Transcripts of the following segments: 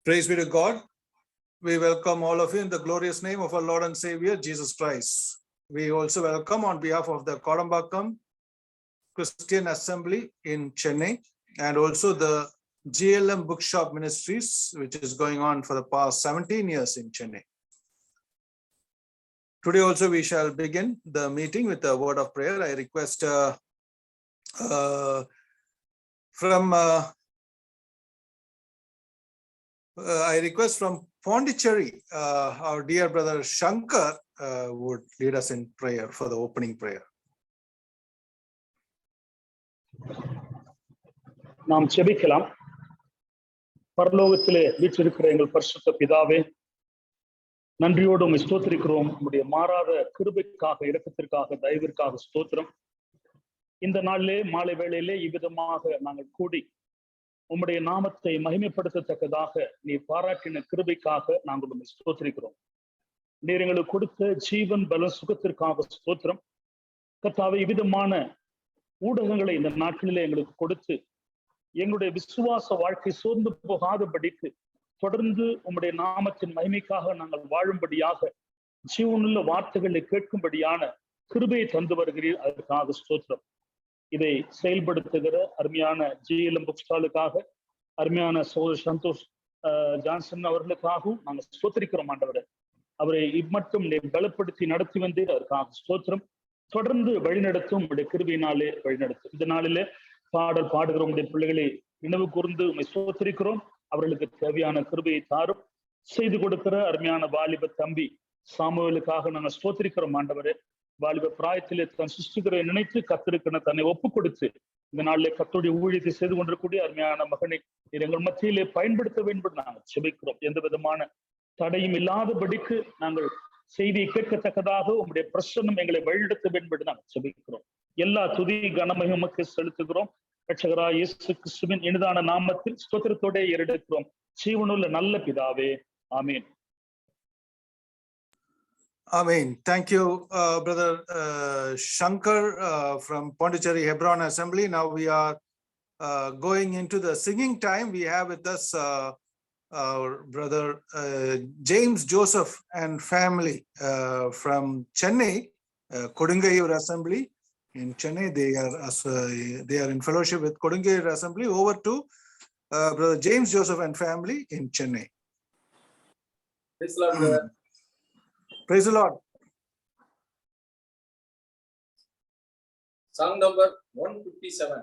Praise be to God. We welcome all of you in the glorious name of our Lord and Savior, Jesus Christ. We also welcome on behalf of the Kodambakkam Christian Assembly in Chennai and also the GLM Bookshop Ministries, which is going on for the past 17 years in Chennai. Today also we shall begin the meeting with a word of prayer. I request from Pondicherry, our dear brother Shankar would lead us in prayer for the opening prayer. நாம் ஜெபிக்கலாம். பரலோகத்திலே வீற்றிருக்கிற எங்கள் பரிசுத்த பிதாவே, நன்றியோடு உம்மை ஸ்தோத்திரிக்கிறோம். உம்முடைய மாறாத கிருபைக்காக, இரக்கத்திற்காக, தயவிற்காக ஸ்தோத்திரம். இந்த நாளிலே மாலை வேளையிலே இவ்விதமாக நாங்கள் கூடி உம்முடைய நாமத்தை மகிமைப்படுத்தத்தக்கதாக நீ பாராட்டின கிருபைக்காக நாங்கள் உம்மை ஸ்தோத்திரிக்கிறோம். நீர் எங்களுக்கு கொடுத்த ஜீவன் பல சுகத்திற்காக ஸ்தோத்திரம். கர்த்தாவே, இவ்விதமான ஊடகங்களை இந்த நாட்களிலே எங்களுக்கு கொடுத்து எங்களுடைய விசுவாச வாழ்க்கை சோர்ந்து போகாதபடிக்கு தொடர்ந்து உம்முடைய நாமத்தின் மகிமைக்காக நாங்கள் வாழும்படியாக ஜீவனுள்ள வார்த்தைகளை கேட்கும்படியான கிருபையை தந்து வருகிறீர். அதற்காக ஸ்தோத்திரம். இதை செயல்படுத்துகிற அருமையான GLM புக் ஸ்டாலுக்காக, அருமையான சகோதரர் சந்தோஷ் ஜான்சன் அவர்களுக்காகவும் நாங்கள் ஸ்தோத்திரிக்கிறோம். ஆண்டவரை, அவரை இம்மட்டும் பலப்படுத்தி நடத்தி வந்தீர். அதற்காக ஸ்தோத்திரம். தொடர்ந்து வழிநடத்தும் உங்களுடைய கிருபையினாலே வழிநடத்தும். இந்த நாளிலே பாடல் பாடுகிற உங்களுடைய பிள்ளைகளை நினைவு கூர்ந்து உண்மை ஸ்தோத்திரிக்கிறோம். அவர்களுக்கு தேவையான கிருபையை தாரும். செய்து கொடுக்கிற அருமையான வாலிப தம்பி சாமுவேலுக்காக நாங்கள் ஸ்தோத்திரிக்கிறோம். ஆண்டவரே, வாலிப பிராயத்திலே தன் சிருஷ்டிகரை நினைத்து கத்திருக்கிற தன்னை ஒப்பு கொடுத்து இந்த நாளிலே கர்த்தருடைய ஊழியத்தை செய்து கொண்டிருக்கூடிய அருமையான மகனை எங்கள் மத்தியிலே பயன்படுத்த வேண்டும் நாங்கள் ஜெபிக்கிறோம். எந்த விதமான தடையும் இல்லாதபடிக்கு நாங்கள் செய்தியை கேட்கத்தக்கதாக உங்களுடைய பிரசன்னம் எங்களை வழிநடத்த வேண்டும் நாங்கள் ஜெபிக்கிறோம். எல்லா துதி கனமையும் உமக்கு செலுத்துகிறோம். ரட்சகராகிய இயேசு கிறிஸ்துவின் இனிதான நாமத்தில் ஸ்தோத்திரத்தோட ஏறெடுக்கிறோம். ஜீவனுள்ள நல்ல பிதாவே, ஆமீன். Amen. Thank you, brother Shankar from Pondicherry Hebron Assembly. Now we are going into the singing time. We have with us our brother James Joseph and family from Chennai, Kodungayur Assembly in Chennai. They are in fellowship with Kodungayur Assembly. Over to brother James Joseph and family in Chennai. Praise the Lord. Song number 157.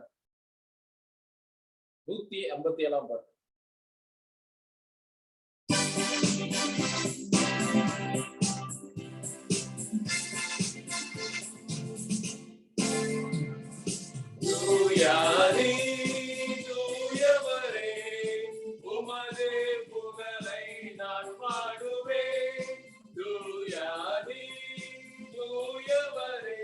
157 பாட்டு. தூயாரே தூயவரே, உமது புகழை நான் பாடுவேன். தூயாரே தூயவரே,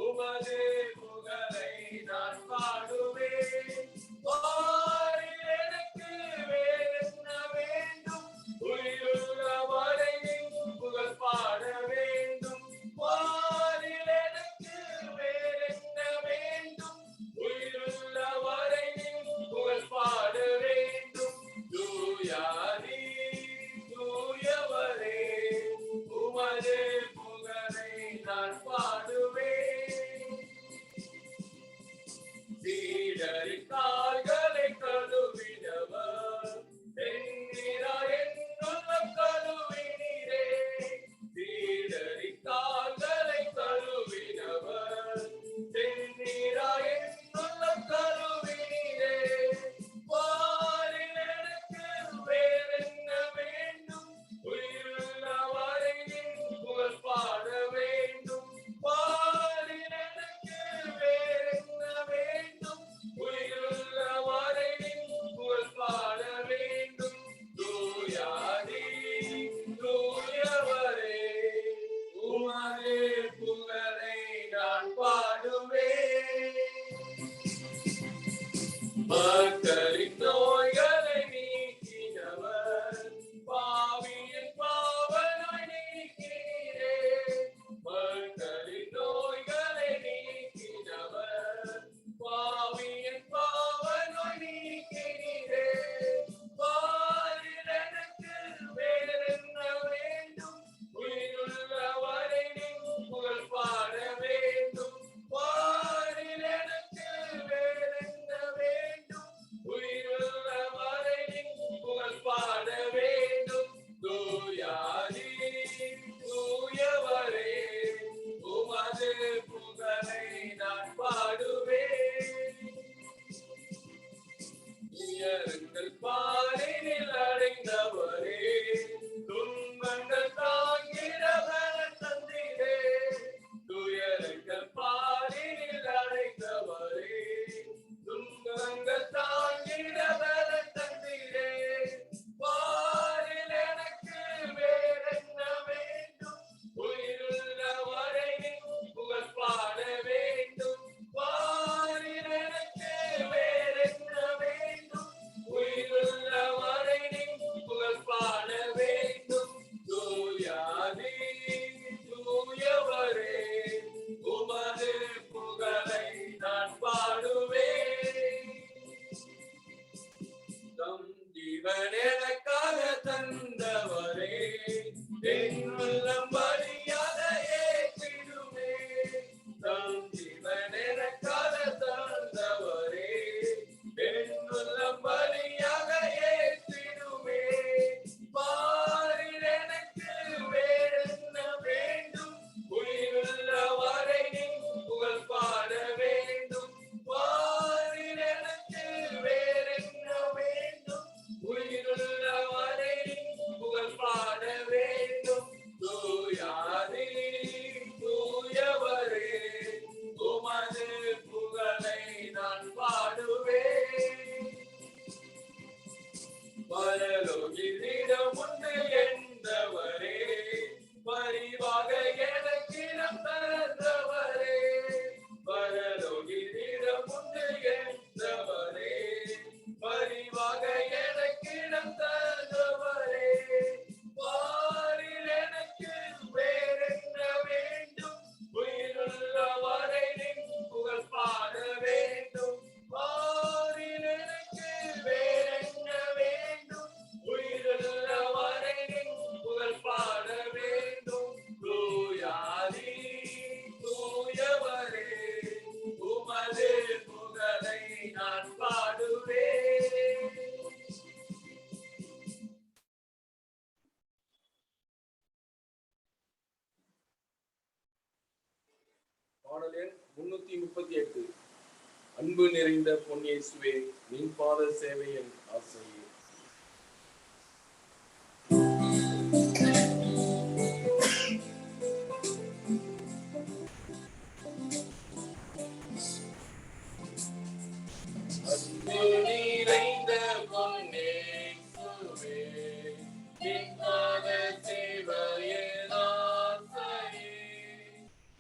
உமது புகழை நான் பாடுவேன். வாரில் எனக்கு வேறென்ன வேண்டும்? உயிருள்ள வரை நின் புகழ் பாட வேண்டும். வாரில் எனக்கு வேறென்ன வேண்டும்? உயிருள்ள வரை நின் புகழ் பாட வேண்டும். தூயாரே தூயவரே, உமது புகழை நான் பாடுவேன். சீடரின் கால்களை கழுவினவர், என்கிறார் என்னுள்ளம் கழுவினீரே. சீடரின் கால்களை கழுவினவர், என்கிறார் என்னுள்ளம் கழுவினீரே. வாரில் எனக்கு வேறென்ன வேண்டும்? உயிருள்ள வரை நின் புகழ் பாட வேண்டும். வாரில் எனக்கு வேறென்ன வேண்டும்? உயிருள்ள வரை நின் புகழ் பாட வேண்டும். தூயாரே தூயவரே, உமது புகழை நான் பாடுவேன். மக்களின் நோய்களை நீக்கினவர், பாவியின் பாவ நோய் நீக்கினீரே. மக்களின் நோய்களை நீக்கினவர், பாவியின் பாவ நோய் நீக்கினீரே. வாரில் துயரங்கள் பாரினில் அடைந்தவரே, துன்பங்கள் தாங்கிட பலன் தந்தீரே. துயரங்கள் பாரினில் அடைந்தவரே, துன்பங்கள் தாங்கிட பலன் தந்தீரே. பாரில் எனக்கு வேறென்ன வேண்டும், உயிருள்ள வரை நின் புகழ் பாட வேண்டும். பாரில் எனக்கு வேறென்ன வேண்டும், உயிருள்ள வரை நின் புகழ் பாட வேண்டும். தூயாதி தூயவரே, உமது புகழை நான் பாடுவேன். தம் ஜீவன் எனக்காக தந்தவரே, என் உள்ளம் பலியாக ஏற்றிடுமே. தம் ஜீவன் எனக்காக தந்தவரே, என் உள்ளம் பலியாக ஏற்றிடுமே. பாரில் எனக்கு வேறென்ன வேண்டும், உயிருள்ள வரை நின் புகழ் பாட வேண்டும். பாரில் எனக்கு வேறென்ன வேண்டும், உயிருள்ள வரை நின் புகழ் பாட வேண்டும். தூயாதி தூயவரே, உமது புகழை நான் பாடுவேன். பரலோகினிடம் உண்டு என்றவரே, பரிவாக எனக்கிடம் தந்தவரே. பரலோகினிடம் உண்டு என்றவரே, பரிவாக எனக்கிடம் தந்தவரே. பாரில் எனக்கு வேறென்ன வேண்டும், உயிருள்ள வரை நின் புகழ் பாட வேண்டும். பாரில் எனக்கு வேறென்ன வேண்டும், உயிருள்ள வரை நின் புகழ் பாட வேண்டும். தூயாதி தூயவரே, உமது புகழை நான் பாடுவேன். பாடல் எண் 338. அன்பு நிறைந்த பொன்னியேசுவே, நின் பாத சேவையின் ஆசையே. அன்பு நிறைந்த பொன்னியேசுவே, நின் பாத சேவையின் ஆசையே.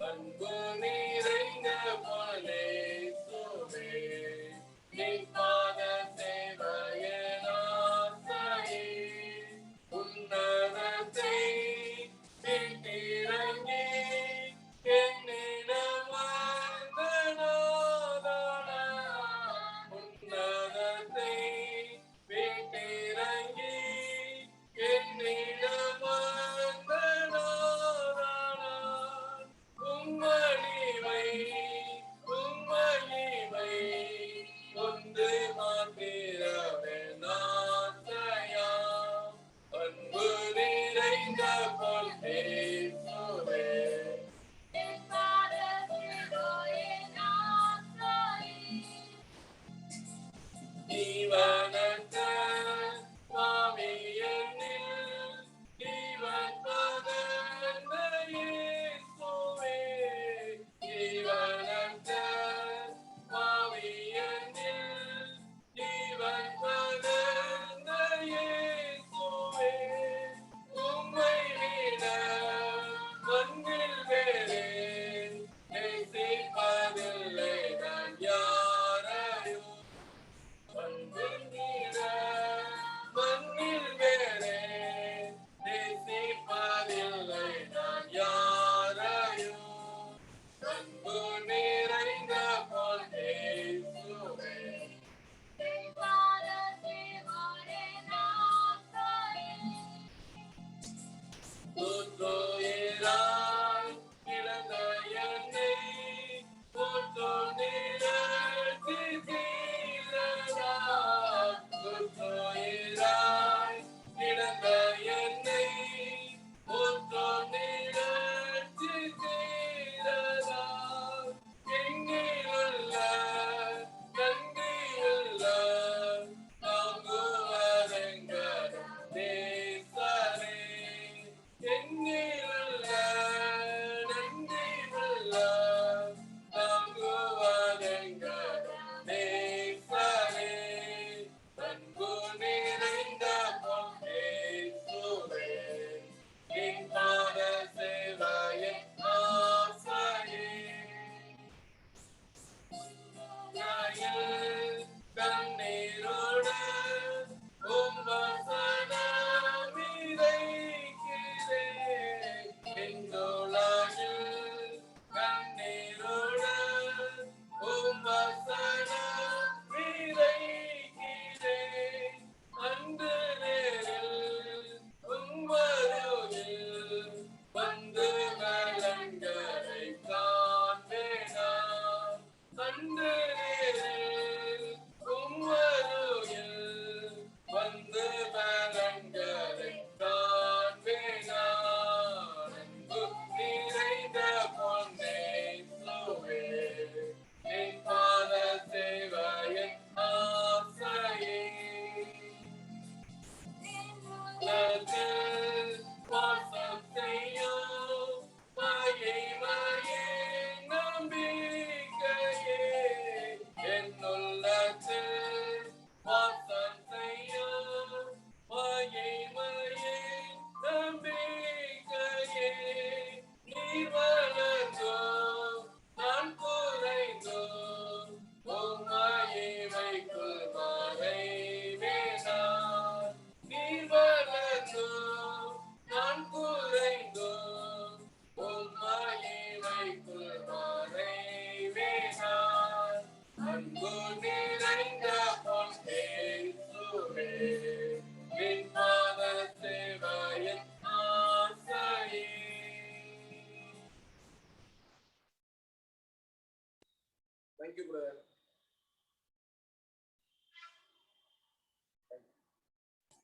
அன்பு நிறைந்த பொன்னியேசுவே, நின் பாத சேவையின்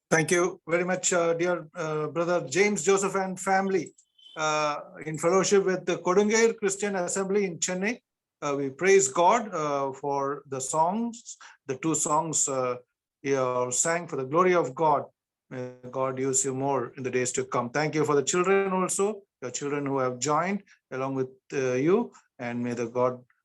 Thank you very much, dear brother James Joseph and family. In fellowship with the Kodungair Christian Assembly in Chennai, we praise God for the songs, the two songs you sang for the glory of God. May God use you more in the days to come. Thank you for the children also, your children who have joined along with you, and may the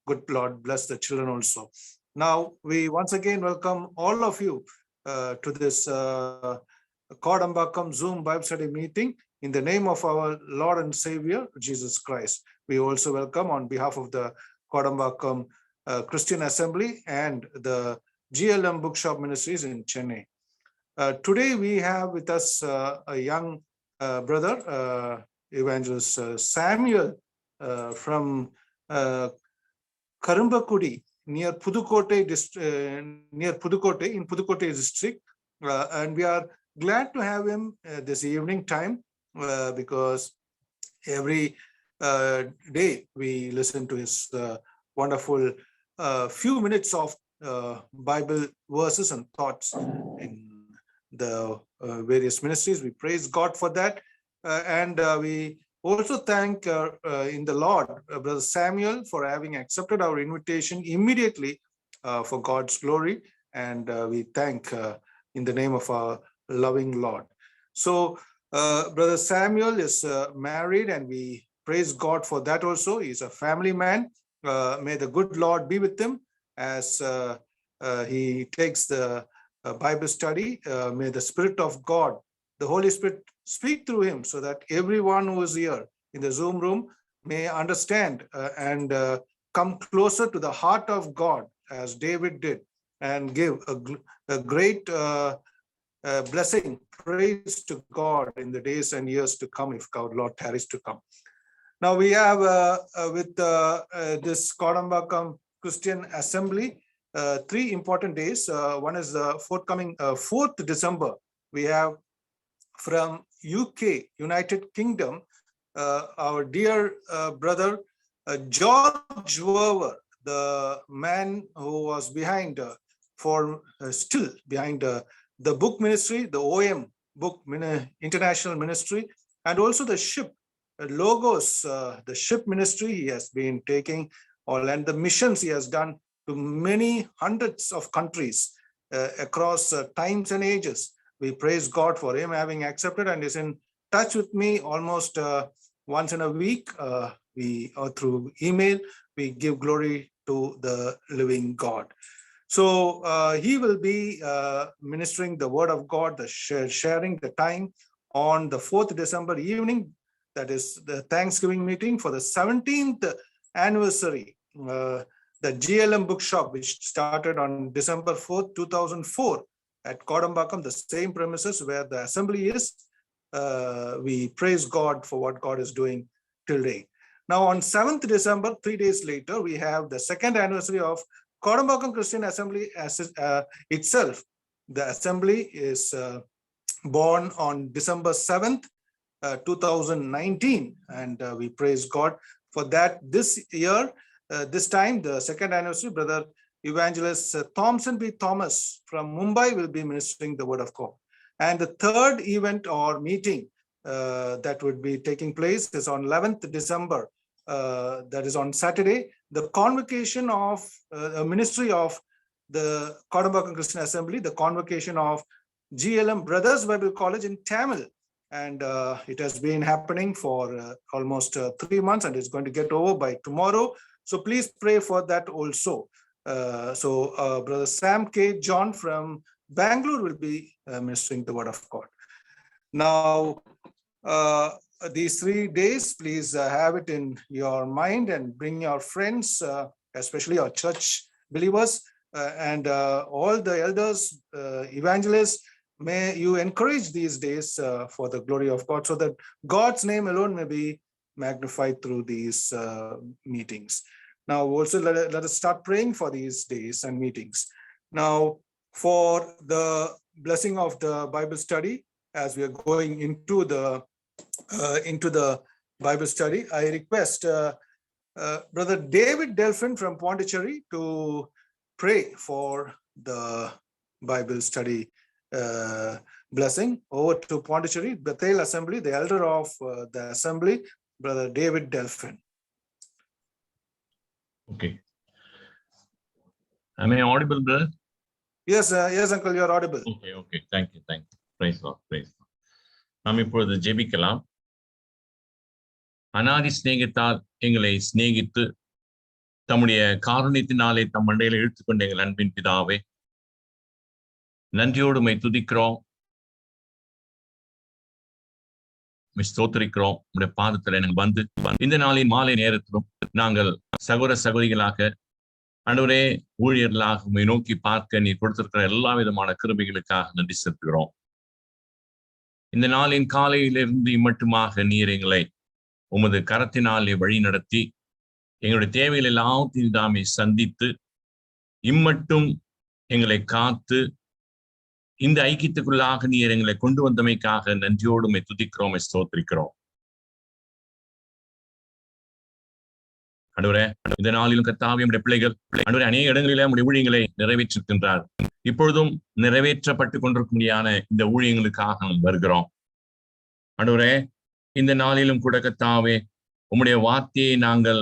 good Lord bless the children also. Now, we once again welcome all of you to this Kodambakam Zoom Bible study meeting in the name of our Lord and Savior, Jesus Christ. We also welcome on behalf of the Kodambakam Christian Assembly and the GLM Bookshop Ministries in Chennai. Today we have with us a young brother, Evangelist Samuel from Karumbakudi near Pudukkottai in Pudukkottai district, and we are glad to have him this evening time because every day we listen to his wonderful few minutes of Bible verses and thoughts in the various ministries. We praise God for that, and we also thank in the Lord Brother Samuel for having accepted our invitation immediately for God's glory, and we thank in the name of our loving Lord. So Brother Samuel is married, and we praise God for that also. He's a family man. May the good Lord be with him as he takes the Bible study. May the Spirit of God, the Holy Spirit, speak through him so that everyone who is here in the Zoom room may understand and come closer to the heart of God as David did, and give a great blessing, praise to God in the days and years to come if God Lord tarries to come. Now we have with this Kodambakam Christian Assembly 3 important days. One is the forthcoming 4th December. We have from UK, United Kingdom, our dear brother George Werwer, the man who was behind still behind the book ministry, the OM book international ministry, and also the ship Logos, the ship ministry he has been taking, and the missions he has done to many hundreds of countries across times and ages. We praise God for him having accepted and is in touch with me almost once in a week. Through email, we give glory to the living God. So he will be ministering the word of God, sharing the time on the 4th December evening. That is the Thanksgiving meeting for the 17th anniversary. The GLM Bookshop, which started on December 4th, 2004 at Kodambakam, the same premises where the assembly is. We praise God for what God is doing till date. Now on 7th December, 3 days later, we have the 2nd anniversary of Kodambakam Christian Assembly itself. The assembly is born on December 7th, 2019, and we praise God for that. This year, this time, the 2nd anniversary, Brother Evangelist Thompson B. Thomas from Mumbai will be ministering the word of God. And the 3rd event or meeting that would be taking place is on 11th December. That is on Saturday, the convocation of a ministry of the Kodambakam Christian Assembly, the convocation of GLM Brothers Bible College in Tamil. And it has been happening for almost 3 months, and it's going to get over by tomorrow. So please pray for that also. Brother Sam K. John from Bangalore will be ministering the word of God. Now, these 3 days, please have it in your mind and bring your friends, especially our church believers and all the elders, evangelists. May you encourage these days for the glory of God, so that God's name alone may be magnified through these meetings. Now, also let us start praying for these days and meetings. Now, for the blessing of the Bible study, as we are going into the Bible study, I request Brother David Delphin from Pondicherry to pray for the Bible study blessing. Over to Pondicherry, Bethel Assembly, the elder of the assembly, Brother David Delphin. Okay. Am I audible, brother? Yes, yes, uncle, you are audible. Okay. Thank you. Praise Lord. நாம் இப்பொழுது ஜெபிக்கலாம். அநாதி சிநேகித்தால் எங்களை சிநேகித்து தம்முடைய காருண்யத்தினாலே தம் மண்டையில இழுத்துக்கொண்ட எங்கள் அன்பின் பிதாவே, நன்றியோடு உம்மை துதிக்கிறோம், ஸ்தோத்திரிக்கிறோம். உடைய பாதத்துல நாங்கள் வந்து இந்த நாளின் மாலை நேரத்திலும் நாங்கள் சகோதர சகோதரிகளாக ஆண்டவரே ஊழியர்களாக உம்மை நோக்கி பார்க்க நீர் கொடுத்திருக்கிற எல்லா விதமான கிருபைகளுக்காக நன்றி செலுத்துகிறோம். இந்த நாளின் காலையிலிருந்து இம்மட்டுமாக நீர் எங்களை உமது கரத்தினாலே வழி நடத்தி எங்களுடைய தேவைகள் எல்லாத்தையும் தாமே சந்தித்து இம்மட்டும் எங்களை காத்து இந்த ஐக்கியத்துக்குள்ளாக நீர் எங்களை கொண்டு வந்தமைக்காக நன்றியோடு உம்மை துதிக்கிறோம், ஸ்தோத்திரிக்கிறோம். ஆண்டவரே, இந்த நாளிலும் கர்த்தாவே உம்முடைய பிள்ளைகள் ஆண்டவரே அநேக இடங்களிலே உம்முடைய ஊழியங்களை நிறைவேற்றிருக்கின்றார். இப்பொழுதும் நிறைவேற்றப்பட்டு கொண்டிருக்கும்படியான இந்த ஊழியங்களுக்காக நாம் வருகிறோம். ஆண்டவரே, இந்த நாளிலும் கூட கர்த்தாவே உம்முடைய வார்த்தையை நாங்கள்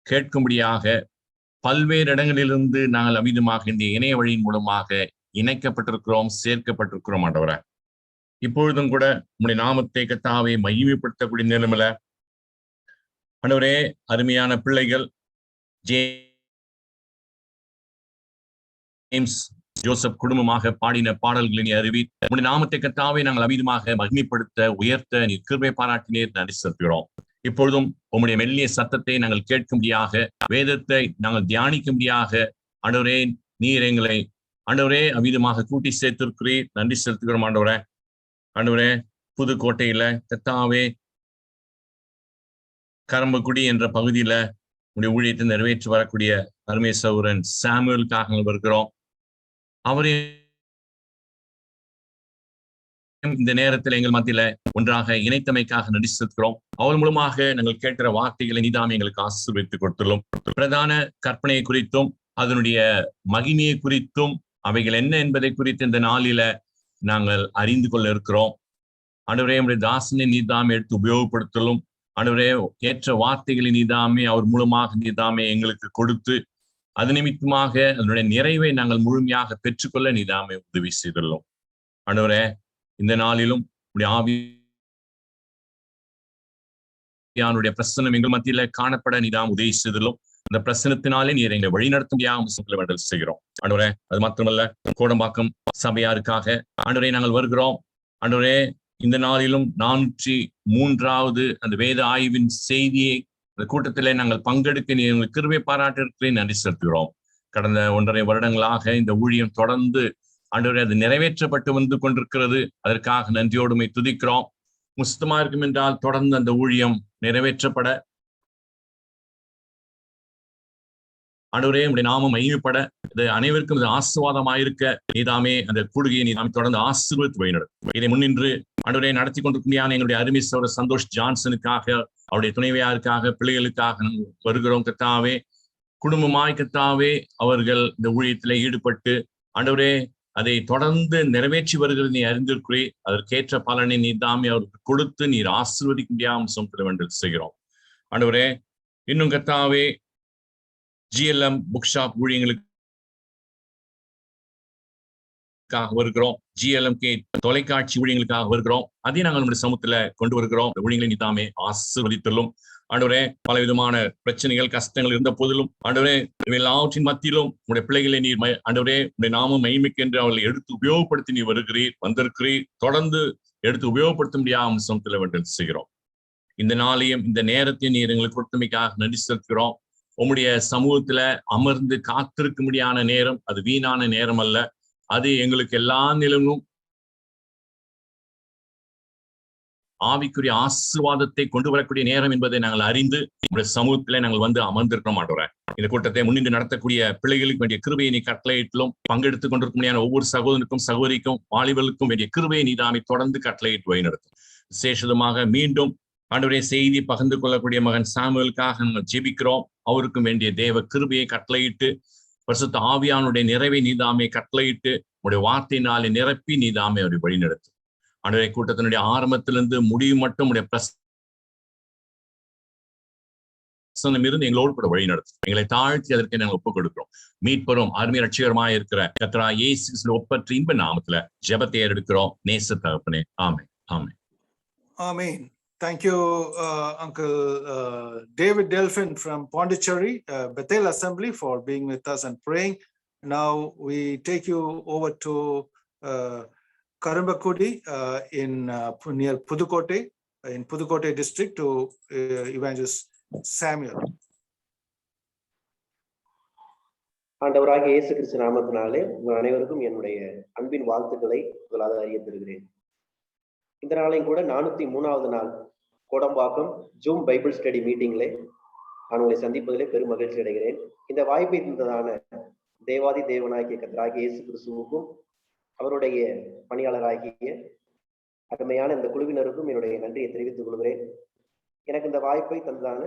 கேட்கும்படியாக பல்வேறு இடங்களிலிருந்து நாங்கள் அமிதமாக இந்த இணைய வழியின் மூலமாக இணைக்கப்பட்டிருக்கிறோம், சேர்க்கப்பட்டிருக்கிறோம். ஆண்டவரே, இப்பொழுதும் கூட உம்முடைய நாமத்தை கர்த்தாவே மகிமைப்படுத்தக்கூடிய நிலைமையில ஆண்டவரே அருமையான பிள்ளைகள் ஜேம்ஸ் ஜோசப் குடும்பமாக பாடின பாடல்களின் அறிவி உம்முடைய நாமத்தை கர்த்தாவே நாங்கள் அமிதமாக மகிமைப்படுத்த உயர்த்த நீர் கிருபை பாராட்டினீர், நன்றி செலுத்துகிறோம். இப்பொழுதும் உம்முடைய மெல்லிய சத்தத்தை நாங்கள் கேட்கும்படியாக, வேதத்தை நாங்கள் தியானிக்கும்படியாக ஆண்டவரே நீர் எங்களை ஆண்டவரே அமிதமாக கூட்டி சேர்த்திருக்கிறீர், நன்றி செலுத்துகிறோம். ஆண்டவரே புதுக்கோட்டையில கர்த்தாவே கரம்பக்குடி என்ற பகுதியில உடைய ஊழியத்தை நிறைவேற்றி வரக்கூடிய அருமை சகோதரன் சாமுவேலுக்காக வருகிறோம். அவரே இந்த நேரத்தில் எங்கள் மத்தியில ஒன்றாக இணைத்தமைக்காக நன்றி செலுத்துகிறோம். அவர் மூலமாக நாங்கள் கேட்கிற வார்த்தைகளை நீதாம் எங்களுக்கு ஆசீர்வதித்து கொடுத்துள்ளோம். பிரதான கற்பனையை குறித்தும் அதனுடைய மகிமையை குறித்தும் அவைகள் என்ன என்பதை குறித்து இந்த நாளில நாங்கள் அறிந்து கொள்ள இருக்கிறோம். ஆண்டவரே உம்முடைய தாசனை நீதாமே எடுத்து உபயோகப்படுத்தலும். ஆண்டவரே ஏற்ற வார்த்தைகளை நீதாமே அவர் மூலமாக நீதாமே எங்களுக்கு கொடுத்து அது நிமித்தமாக அதனுடைய நிறைவை நாங்கள் முழுமையாக பெற்றுக்கொள்ள நீதாமே உதவி செய்துள்ளோம். ஆண்டவரே, இந்த நாளிலும் உடைய ஆவியானுடைய பிரசனம் எங்கள் மத்தியில காணப்பட நீதாம் உதவி செய்துள்ளோம். அந்த பிரசனத்தினாலே நீர் எங்களை வழிநடத்தும்படியாக வேண்டல் செய்கிறோம். ஆண்டவரே, அது மாத்திரமல்ல கோடம்பாக்கம் சபையாருக்காக ஆண்டவரே நாங்கள் வருகிறோம். ஆண்டவரே, இந்த நாளிலும் 403வது அந்த வேத ஆய்வின் செய்தியை அந்த கூட்டத்திலே நாங்கள் பங்கெடுக்க நீங்க கிருபை பாராட்டிருக்கிறேன், நன்றி செலுத்துகிறோம். கடந்த 1.5 வருடங்களாக இந்த ஊழியம் தொடர்ந்து ஆண்டவரே அது நிறைவேற்றப்பட்டு வந்து கொண்டிருக்கிறது. அதற்காக நன்றியோடுமை துதிக்கிறோம். சுத்தமா இருக்கும் என்றால் தொடர்ந்து அந்த ஊழியம் நிறைவேற்றப்பட ஆண்டவரே உம்முடைய நாமம் மகிமைப்பட இது அனைவருக்கும் இது ஆசீர்வாதமாயிருக்க நீதாமே அந்த கூடுகையை நீதாமே தொடர்ந்து ஆசீர்வதித்து வழிநடத்தும். இதை முன்னின்று ஆண்டவரே நடத்தி கொண்டிருக்கும் எங்களுடைய அருமை சகோதரர் சந்தோஷ் ஜான்சனுக்காக, அவருடைய துணைவியாருக்காக, பிள்ளைகளுக்காக வருகிறோம். கர்த்தாவே, குடும்பமாய் கர்த்தாவே அவர்கள் இந்த ஊழியத்திலே ஈடுபட்டு ஆண்டவரே அதை தொடர்ந்து நிறைவேற்றி வருகிறது நீ அறிந்திருக்கிறீர். அதற்கேற்ற பலனை நீதாமே அவருக்கு கொடுத்து நீர் ஆசீர்வதிக்க முடியாமல் சொந்த வேண்டும் செய்கிறோம். ஆண்டவரே, இன்னும் கர்த்தாவே ஜிஎல்எம் புக் ஷாப் ஊழியங்களுக்காக வருகிறோம். ஜிஎல்எம்கே தொலைக்காட்சி ஊழியங்களுக்காக வருகிறோம். அதையும் நாங்கள் நம்முடைய சமூகத்துல கொண்டு வருகிறோம். ஊழியங்களை நீதாமே ஆசீர்வதித்துள்ளோம். ஆண்டவரே, பல விதமான பிரச்சனைகள் கஷ்டங்கள் இருந்த போதிலும் ஆண்டவரே எல்லாவற்றின் மத்தியிலும் உடைய பிள்ளைகளை நீர் ஆண்டவரே உடைய நாமம் மகிமைக்கென்று அவர்களை எடுத்து உபயோகப்படுத்தி நீ வந்திருக்கிறீர். தொடர்ந்து எடுத்து உபயோகப்படுத்த முடியாமல் சமூகத்துல வேண்டும் செய்கிறோம். இந்த நாளையும் இந்த நேரத்தையும் நீர் எங்களுக்கு கொடுத்தமைக்காக நன்றி செலுத்துகிறோம். உம்முடைய சமூகத்துல அமர்ந்து காத்திருக்க முடியாத நேரம் அது வீணான நேரம் அல்ல. அது எங்களுக்கு எல்லா நிலமும் ஆவிக்குரிய ஆசீர்வாதத்தை கொண்டு வரக்கூடிய நேரம் என்பதை நாங்கள் அறிந்து உங்களுடைய சமூகத்திலே நாங்கள் வந்து அமர்ந்திருக்க மாட்டோம். இந்த கூட்டத்தை முன்னின்று நடத்தக்கூடிய பிள்ளைகளுக்கு வேண்டிய கிருபையை நீ கட்டளையிட்டும் பங்கெடுத்துக் கொண்டிருக்க முடியாத ஒவ்வொரு சகோதரனுக்கும் சகோதரிக்கும் வாலிபர்களுக்கும் வேண்டிய கிருபையை நீதாமை தொடர்ந்து கட்டளையிட்டு வழிநடத்தும். விசேஷமாக மீண்டும் ஆண்டவரே செய்தி பகிர்ந்து கொள்ளக்கூடிய மகன் சாமுவேலுக்காக நாங்கள் ஜெபிக்கிறோம். அவருக்கும் வேண்டிய தேவ கிருபையை கட்டளையிட்டு பரிசுத்த ஆவியானுடைய நிறைவை நீதாமே கட்டளையிட்டு உடைய வார்த்தையினாலே நிரப்பி நீதாமே அவரை வழிநடத்தும். ஆண்டவரே, கூட்டத்தினுடைய ஆரம்பத்திலிருந்து முடிவு மட்டும் உடைய பிரசன்னம் இருந்து எங்களோடு கூட வழி நடத்தும். எங்களை தாழ்த்தி அதற்கு நாங்கள் ஒப்புக் கொடுக்கிறோம். மீட்பரும் அருமை ரட்சிகரமாய் இருக்கிற கர்த்தராகிய இயேசு கிறிஸ்துவின் ஒப்பற்ற இன்ப நாமத்துல ஜெபத்தை எடுக்கிறோம். நேச தகப்பனே, ஆமென், ஆமென். Amen. Thank you, Uncle David Delphin from Pondicherry, Bethel Assembly, for being with us and praying. Now we take you over to Karambakudi near Pudukkottai, in Pudukkottai district, to Evangelist Samuel. ஆண்டவராகிய இயேசு கிறிஸ்து நாமத்தினாலே உங்கள் அனைவருக்கும் என்னுடைய அன்பின் வாழ்த்துக்களை முதலாக அறியத்தருகிறேன். இந்த நாளையும் கூட 403வது நாள் கோடம்பாக்கம் ஜூம் பைபிள் ஸ்டடி மீட்டிங்ல நான் உங்களை சந்திப்பதிலே பெரும் மகிழ்ச்சி அடைகிறேன். இந்த வாய்ப்பை தந்ததான தேவாதி தேவனாகிய கர்த்தராகிய இயேசு கிறிஸ்துவுக்கும் அவருடைய பணியாளராகிய அருமையான இந்த குழுவினருக்கும் என்னுடைய நன்றியை தெரிவித்துக் கொள்கிறேன். எனக்கு இந்த வாய்ப்பை தந்ததான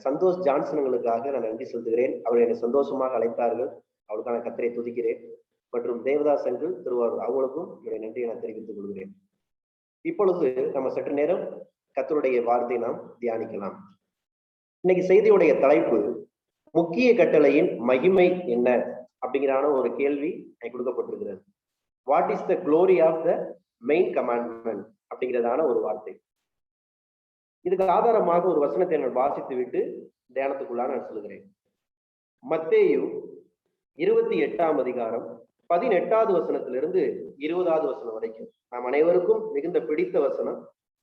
சந்தோஷ் ஜான்சன்களுக்காக நான் நன்றி செலுத்துகிறேன். அவர் என்னை சந்தோஷமாக அழைத்தார்கள், அவருக்கான கர்த்தரை துதிக்கிறேன். மற்றும் தேவதாஸ் அங்கிள் திருவாரூர், அவங்களுக்கும் என்னுடைய நன்றியை நான் தெரிவித்துக் கொள்கிறேன். இப்பொழுது நம்ம சற்று நேரம் கர்த்தருடைய வார்த்தையை நாம் தியானிக்கலாம். இன்னைக்கு செய்தியுடைய தலைப்பு முக்கிய கட்டளையின் மகிமை என்ன அப்படிங்கிறான ஒரு கேள்வி எனக்கு கொடுக்கப்பட்டிருக்கிறது. What is the glory of the main commandment அப்படிங்கிறதான ஒரு வார்த்தை. இதுக்கு ஆதாரமாக ஒரு வசனத்தை நான் வாசித்து விட்டு தியானத்துக்குள்ளாக நான் சொல்கிறேன். மத்தேயு 28ஆம் அதிகாரம் 18வது வசனத்திலிருந்து 20வது வசனம் வரைக்கும் நாம் அனைவருக்கும் மிகுந்த பிடித்த வசனம்.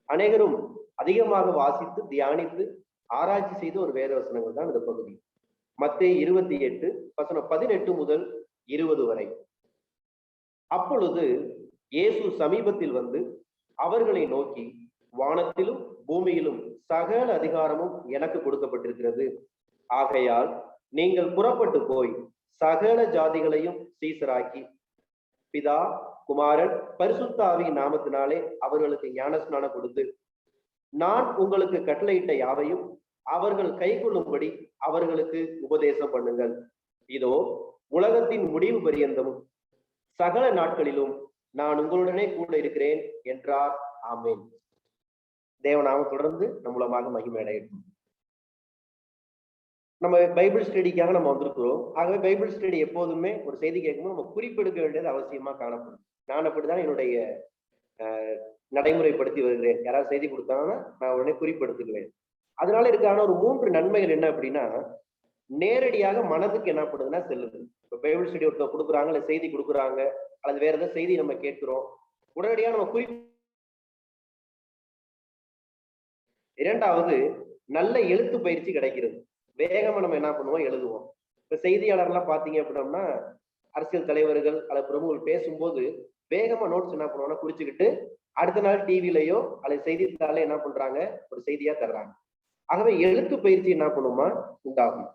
அனைவரும் அதிகமாக வாசித்து தியானித்து ஆராய்ச்சி செய்த ஒரு வேத வசனங்கள் தான் இந்த பகுதி. மத்தேயு 28 வசனம் 18 முதல் 20 வரை. அப்பொழுது இயேசு சமீபத்தில் வந்து அவர்களை நோக்கி, வானத்திலும் பூமியிலும் சகல அதிகாரமும் எனக்கு கொடுக்கப்பட்டிருக்கிறது. ஆகையால் நீங்கள் புறப்பட்டு போய் சகல ஜாதிகளையும் சீசராக்கி பிதா குமாரன் பரிசுத்த ஆவியின் நாமத்தினாலே அவர்களுக்கு ஞானஸ்நானம் கொடுத்து, நான் உங்களுக்கு கட்டளையிட்ட யாவையும் அவர்கள் கைக்கொள்ளும்படி அவர்களுக்கு உபதேசம் பண்ணுங்கள். இதோ உலகத்தின் முடிவு பரியந்தமும் சகல நாட்களிலும் நான் உங்களுடனே கூட இருக்கிறேன் என்றார். ஆமென். தேவநாம தொடர்ந்து நம் மூலமாக மகிமை அடையட்டும். நம்ம பைபிள் ஸ்டடிக்காக நம்ம வந்திருக்கிறோம். ஆகவே பைபிள் ஸ்டடி எப்போதுமே ஒரு செய்தி கேட்கும்போது நம்ம குறிப்பெடுக்க வேண்டியது அவசியமா காணப்படும். நான் அப்படிதான் என்னுடைய நடைமுறைப்படுத்தி வருகிறேன். யாராவது செய்தி கொடுத்தாங்கன்னா நான் உடனே குறிப்பெடுத்துக்குவேன். அதனால இருக்கான ஒரு 3 நன்மைகள் என்ன அப்படின்னா, நேரடியாக மனதுக்கு என்ன பண்ணுதுன்னா செல்லுது. இப்போ பைபிள் ஸ்டடி ஒருத்தர் கொடுக்குறாங்க, இல்லை செய்தி கொடுக்குறாங்க, அல்லது வேற ஏதாவது செய்தி நம்ம கேட்கிறோம், உடனடியாக நம்ம இரண்டாவது, நல்ல எழுத்து பயிற்சி கிடைக்கிறது. வேகமா நம்ம என்ன பண்ணுவோம், எழுதுவோம். இப்ப செய்தியாளர்லாம் பாத்தீங்க அப்படின்னோம்னா, அரசியல் தலைவர்கள் அல்லது பிரமுகர்கள் பேசும்போது வேகமா நோட்ஸ் என்ன பண்ணுவோம்னா குறிச்சுக்கிட்டு அடுத்த நாள் டிவிலையோ அல்லது செய்தித்தாள என்ன பண்றாங்க, ஒரு செய்தியா தர்றாங்க. ஆகவே எழுத்து பயிற்சி என்ன பண்ணுமா உண்டாகும்.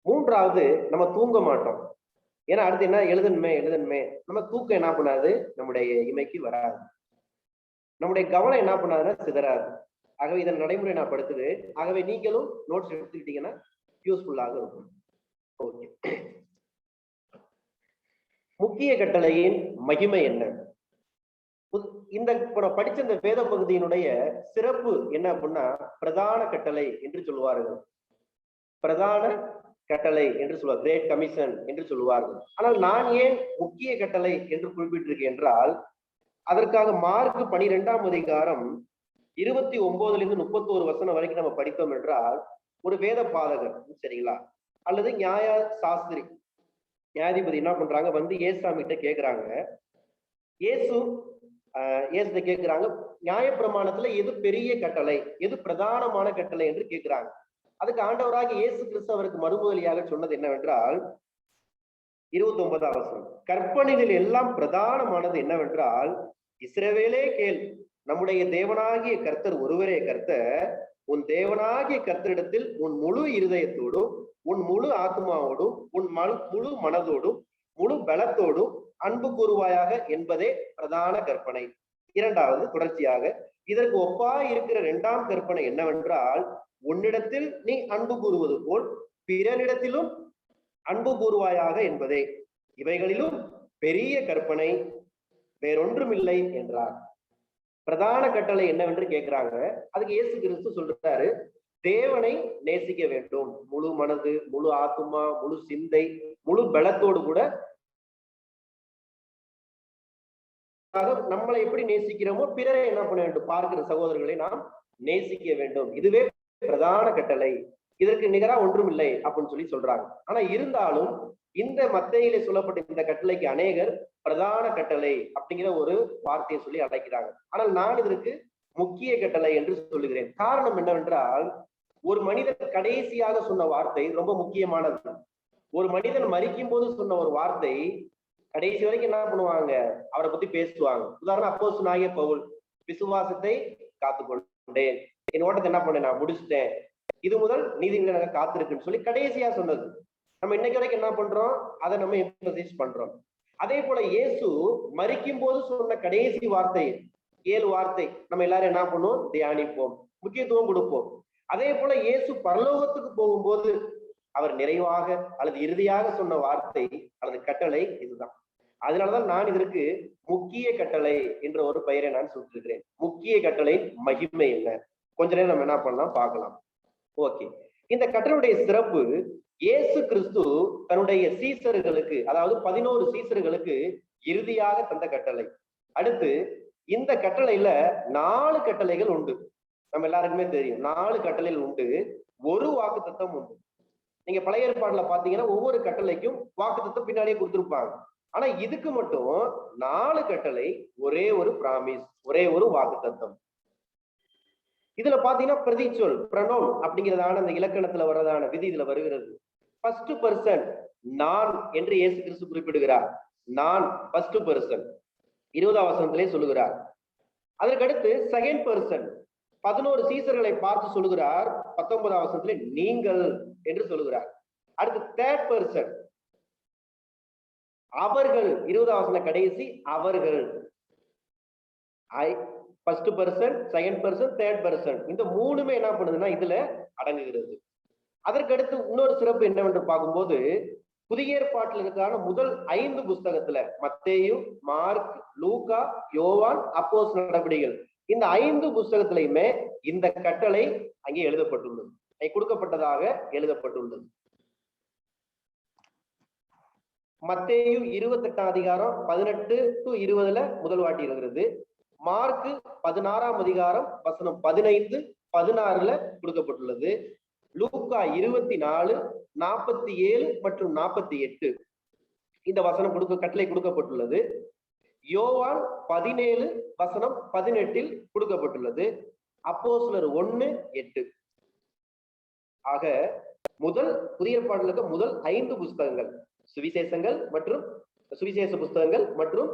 மூன்றாவது, நம்ம தூங்க மாட்டோம். ஏன்னா அடுத்து என்ன எழுதணுமே நம்ம தூக்கம் என்ன பண்ணாது, நம்முடைய இமைக்கு வராது. நம்முடைய கவனம் என்ன பண்ணாதுன்னா சிதறாது. ஆகவே இதன் நடைமுறை நான் படுத்துது. ஆகவே நீங்களும் நோட்ஸ் எடுத்துக்கிட்டீங்கன்னா யூஸ்ஃபுல்லாக இருக்கும். ஓகே, முக்கிய கட்டளையின் மகிமை என்ன? இந்த படிச்ச இந்த வேத பகுதியினுடைய சிறப்பு என்ன அப்படின்னா, பிரதான கட்டளை என்று சொல்லுவார்கள். பிரதான கட்டளை என்று சொல்லுவார், கிரேட் கமிஷன் என்று சொல்லுவார்கள். ஆனால் நான் ஏன் முக்கிய கட்டளை என்று குறிப்பிட்டிருக்கேன் என்றால், அதற்காக மார்க் 12ஆம் அதிகாரம் 29 - 31 வசனம் வரைக்கும் நம்ம படித்தோம் என்றால், ஒரு வேத பாதகர் சரிங்களா, அல்லது நியாய சாஸ்திரி நியாயாதிபதி என்ன பண்றாங்க, வந்து ஏசாமிட்ட கேட்கிறாங்க. ஏசுகிட்ட கேட்கிறாங்க, நியாயப்பிரமாணத்துல எது பெரிய கட்டளை, எது பிரதானமான கட்டளை என்று கேட்கிறாங்க. அதுக்கு ஆண்டவராக இயேசு கிறிஸ்து அவருக்கு மறுமொழியாக சொன்னது என்னவென்றால், 29ஆம் வசனம், கற்பனைகள் எல்லாம் பிரதானமானது என்னவென்றால், இஸ்ரவேலே கேள், நம்முடைய தேவனாகிய கர்த்தர் ஒருவரே கர்த்தர். உன் தேவனாகிய கர்த்தரிடத்தில் உன் முழு இருதயத்தோடும், உன் முழு ஆத்மாவோடும், உன் முழு மனதோடும், முழு பலத்தோடும் அன்பு கூறுவாயாக என்பதே பிரதான கற்பனை. இரண்டாவது, தொடர்ச்சியாக இதற்கு ஒப்பாய் இருக்கிற 2ஆம் கற்பனை என்னவென்றால், உன்னிடத்தில் நீ அன்பு கூறுவது போல் பிறனிடத்திலும் அன்பு கூறுவாயாக என்பதே. இவைகளிலும் பெரிய கற்பனை வேறொன்றும் இல்லை என்றார். பிரதான கட்டளை என்னவென்று கேட்கிறாங்க. அதுக்கு இயேசு கிறிஸ்து சொல்றாரு, தேவனை நேசிக்க வேண்டும். முழு மனது, முழு ஆத்துமா, முழு சிந்தை, முழு பலத்தோடு கூட நம்மளை எப்படி நேசிக்கிறோமோ பிறரை என்ன பண்ண வேண்டும், பார்க்கிற சகோதரர்களை நாம் நேசிக்க வேண்டும். இதுவே பிரதான கட்டளை. இதற்கு நிகரா ஒன்றும் இல்லை அப்படின்னு சொல்லி சொல்றாங்க. ஆனா இருந்தாலும் இந்த மத்தேயிலே சொல்லப்பட்ட இந்த கட்டளைக்கு அநேகர் பிரதான கட்டளை அப்படிங்கிற ஒரு வார்த்தையை சொல்லி அழைக்கிறாங்க. ஆனால் நான் இதற்கு முக்கிய கட்டளை என்று சொல்லுகிறேன். காரணம் என்னவென்றால், ஒரு மனிதன் கடைசியாக சொன்ன வார்த்தை ரொம்ப முக்கியமானது. ஒரு மனிதன் மரிக்கும் போது சொன்ன ஒரு வார்த்தை கடைசி வரைக்கும் என்ன பண்ணுவாங்க, அவரை பத்தி பேசுவாங்க. உதாரணம், அப்போஸ்தலனாகிய பவுல், விசுவாசத்தை காத்துக்கொண்டேன், என் ஓட்டத்தை என்ன பண்ணேன், நான் முடிச்சுட்டேன், இது முதல் நீதிகள் எனக்கு காத்திருக்குன்னு சொல்லி கடைசியா சொன்னது. நம்ம இன்னைக்கு வரைக்கும் என்ன பண்றோம், அதை நம்ம எம்பசைஸ் பண்றோம். அதே போல இயேசு மரிக்கும் போது சொன்ன கடைசி வார்த்தை 7 வார்த்தை நம்ம எல்லாரும் என்ன பண்ணுவோம், தியானிப்போம், முக்கியத்துவம் கொடுப்போம். அதே போல இயேசு பரலோகத்துக்கு போகும்போது அவர் நிறைவாக அல்லது இறுதியாக சொன்ன வார்த்தை அல்லது கட்டளை இதுதான். அதனாலதான் நான் இதற்கு முக்கிய கட்டளை என்ற ஒரு பெயரை நான் சொல்லிருக்கிறேன். முக்கிய கட்டளை மகிமை என்ன, கொஞ்ச நேரம் நம்ம என்ன பண்ணலாம் பார்க்கலாம். ஓகே, இந்த கட்டளையுடைய சிறப்பு, இயேசு கிறிஸ்து தன்னுடைய சீசர்களுக்கு, அதாவது 11 சீசர்களுக்கு இறுதியாக தந்த கட்டளை. அடுத்து இந்த கட்டளையில 4 கட்டளைகள் உண்டு. நம்ம எல்லாருக்குமே தெரியும் 4 கட்டளைகள் உண்டு, ஒரு வாக்குத்தத்தம் உண்டு. நீங்க பழைய ஏற்பாடுல பாத்தீங்கன்னா ஒவ்வொரு கட்டளைக்கும் வாக்குத்தத்தம் பின்னாடியே கொடுத்திருப்பாங்க. ஆனா இதுக்கு மட்டும் 4 கட்டளை, ஒரே ஒரு பிராமிஸ், ஒரே ஒரு வாக்குத்தத்தம். இதுல பாத்தீங்கன்னா பிரதிச்சொல், ப்ரனோன் அப்படிங்கிறதான அந்த இலக்கணத்துல வர்றதான விதி இதுல வருகிறது. ஃபர்ஸ்ட் பர்சன் நான் என்று இயேசு கிறிஸ்து குறிப்பிடுகிறார். நான் ஃபர்ஸ்ட் பர்சன் 20ஆம் வசனத்திலே சொல்லுகிறார். அதற்கடுத்து செகண்ட் பர்சன் 11 சீசர்களை பார்த்து சொல்லுகிறார். 19ஆம் வசனத்திலே நீங்கள் என்று சொல்லுகிறார். அடுத்து தேர்ட் பர்சன் அவர்கள், 20ஆம் வசனம் கடைசி அவர்கள். First person, second person, third person, இந்த மூணுமே என்ன பண்ணுதுன்னா இதுல அடங்குகிறது. அதற்கடுத்து இன்னொரு சிறப்பு என்னவென்று பார்க்கும்போது, புதிய ஏற்பாட்டில் இருக்கான முதல் 5 புஸ்தகத்துல மத்தேயு, மார்க், லூக்கா, யோவான், அப்போஸ்தலர் நடபடிகள், இந்த 5 புஸ்தகத்திலையுமே இந்த கட்டளை அங்கே எழுதப்பட்டுள்ளது, கொடுக்கப்பட்டதாக எழுதப்பட்டுள்ளது. மத்தேயு 28ஆம் அதிகாரம் 18 to 20 முதல் வாட்டி இருக்கிறது. மார்க் 16ஆம் அதிகாரம் வசனம் 15, 16 கொடுக்கப்பட்டுள்ளது. லூக்கா 24, 47 மற்றும் 48 இந்த வசனம் கட்டளை கொடுக்கப்பட்டுள்ளது. யோவான் 17 வசனம் 18 கொடுக்கப்பட்டுள்ளது. அப்போஸ்தலர் 1:8. ஆக முதல் புதிய ஏற்பாட்டில் இருக்க முதல் 5 புஸ்தகங்கள் சுவிசேஷங்கள் மற்றும் சுவிசேஷ புஸ்தகங்கள் மற்றும்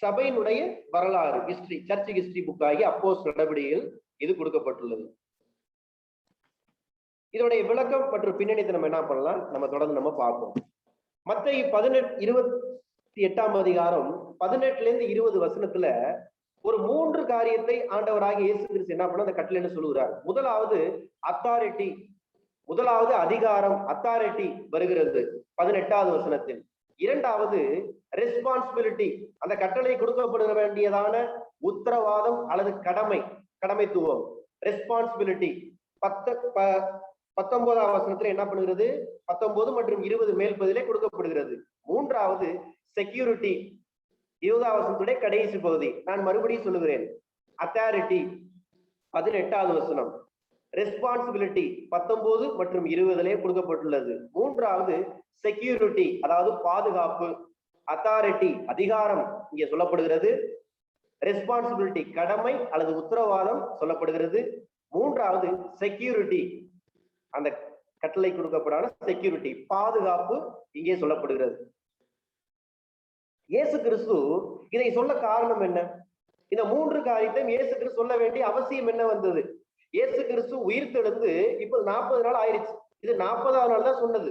சபையினுடைய வரலாறு, ஹிஸ்டரி, சர்ச் ஹிஸ்டரி புக் ஆகிய அப்போஸ்தலர் நடபடிகள் இது கொடுக்கப்பட்டுள்ளது. இதோடைய விளக்கம் மற்றும் பின்னணித்தை நம்ம என்ன பண்ணலாம், நம்ம தொடர்ந்து நம்ம பார்ப்போம். மத்தேயு 28ஆம் அதிகாரம் 18 to 20 வசனத்துல ஒரு 3 காரியத்தை ஆண்டவராகிய இயேசு கிறிஸ்து என்ன பண்ண அந்த கட்டளைன்னு சொல்லுகிறார். முதலாவது அத்தாரிட்டி, முதலாவது அதிகாரம், அத்தாரிட்டி வருகிறது 18ஆவது வசனத்தில். இரண்டாவது ரெஸ்பான்சிபிலிட்டி, அந்த கட்டளை கொடுக்கப்பட வேண்டியதான உத்தரவாதம் அல்லது கடமைத்துவம், ரெஸ்பான்சிபிலிட்டி 19ஆம் வசனத்துல என்ன பண்ணுகிறது, 19 மற்றும் 20 மேல் பகுதியிலே கொடுக்கப்படுகிறது. மூன்றாவது செக்யூரிட்டி, 20ஆம் வசனத்துடைய கடைசி பகுதி. நான் மறுபடியும் சொல்லுகிறேன், அத்தாரிட்டி 18ஆவது வசனம், ரெஸ்பான்சிபிலிட்டி 19 மற்றும் 20 கொடுக்கப்பட்டுள்ளது. மூன்றாவது செக்யூரிட்டி, அதாவது பாதுகாப்பு, அத்தாரிட்டி அதிகாரம் இங்கே சொல்லப்படுகிறது, ரெஸ்பான்சிபிலிட்டி கடமை அல்லது உத்தரவாதம் சொல்லப்படுகிறது. மூன்றாவது செக்யூரிட்டி, அந்த கட்டளை கொடுக்கப்படாத செக்யூரிட்டி பாதுகாப்பு இங்கே சொல்லப்படுகிறது. இயேசு கிறிஸ்து இதை சொல்ல காரணம் என்ன? இந்த 3 காரியத்தையும் இயேசு கிறிஸ்து சொல்ல வேண்டிய அவசியம் என்ன வந்தது? இயேசு கிறிஸ்து உயிர்த்தெழுந்து இப்போ 40 நாள் ஆயிடுச்சு. இது 40ஆவது நாள் தான் சொன்னது.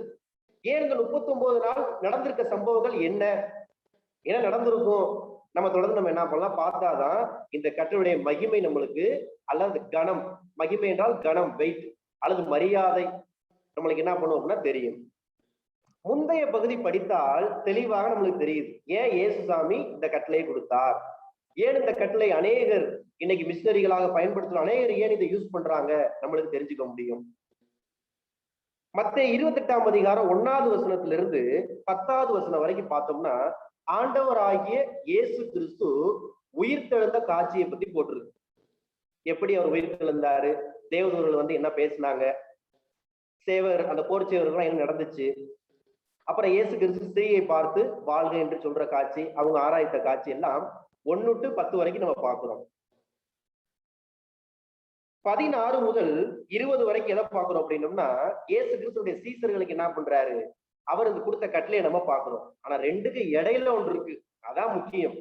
ஏன் இந்த 39 நாள் நடந்திருக்க சம்பவங்கள் என்ன நடந்திருக்கும்? நம்ம தொடர்ந்து நம்ம என்ன பண்ணலாம் பார்த்தாதான் இந்த கட்டளையுடைய மகிமை நம்மளுக்கு, அல்லது கணம், மகிமை என்றால் கணம், வெயிட் அல்லது மரியாதை நம்மளுக்கு என்ன பண்ணுவோம் அப்படின்னா தெரியும். முந்தைய பகுதி படித்தால் தெளிவாக நம்மளுக்கு தெரியுது ஏன் இயேசுசாமி இந்த கட்டளையை கொடுத்தார். ஏன் இந்த கட்டளை அநேகர் இன்னைக்கு மிஷினரிகளாக பயன்படுத்தும் அநேகர் ஏன் இதை யூஸ் பண்றாங்க நம்மளுக்கு தெரிஞ்சுக்க முடியும். மத்தேயு 28ஆம் அதிகாரம் 1வது வசனத்திலிருந்து 10வது வசனம் வரைக்கும் பார்த்தோம்னா ஆண்டவராகிய இயேசு கிறிஸ்து உயிர்த்தெழுந்த காட்சியை பத்தி போட்டிருக்கு. எப்படி அவர் உயிர்த்தெழுந்தாரு, தேவதூதர்கள் என்ன பேசினாங்க, சேவர் அந்த போர் சேவர்கள் என்ன நடந்துச்சு, அப்புறம் இயேசு கிறிஸ்து ஸ்திரீயை பார்த்து வாழ்க என்று சொல்ற காட்சி, அவங்க ஆராய்த்த காட்சி எல்லாம் 1 to 10 வரைக்கும் நம்ம பார்க்கிறோம். 16 முதல் 20 வரைக்கும் எதை பார்க்கிறோம் அப்படின்னோம்னா இயேசு கிறிஸ்துடைய சீசர்களுக்கு என்ன பண்றாரு, அவர் இந்த கொடுத்த கட்டளையை நம்ம பார்க்கிறோம். ஆனா 2க்கு இடையில ஒன்று இருக்கு, அதான் முக்கியம்.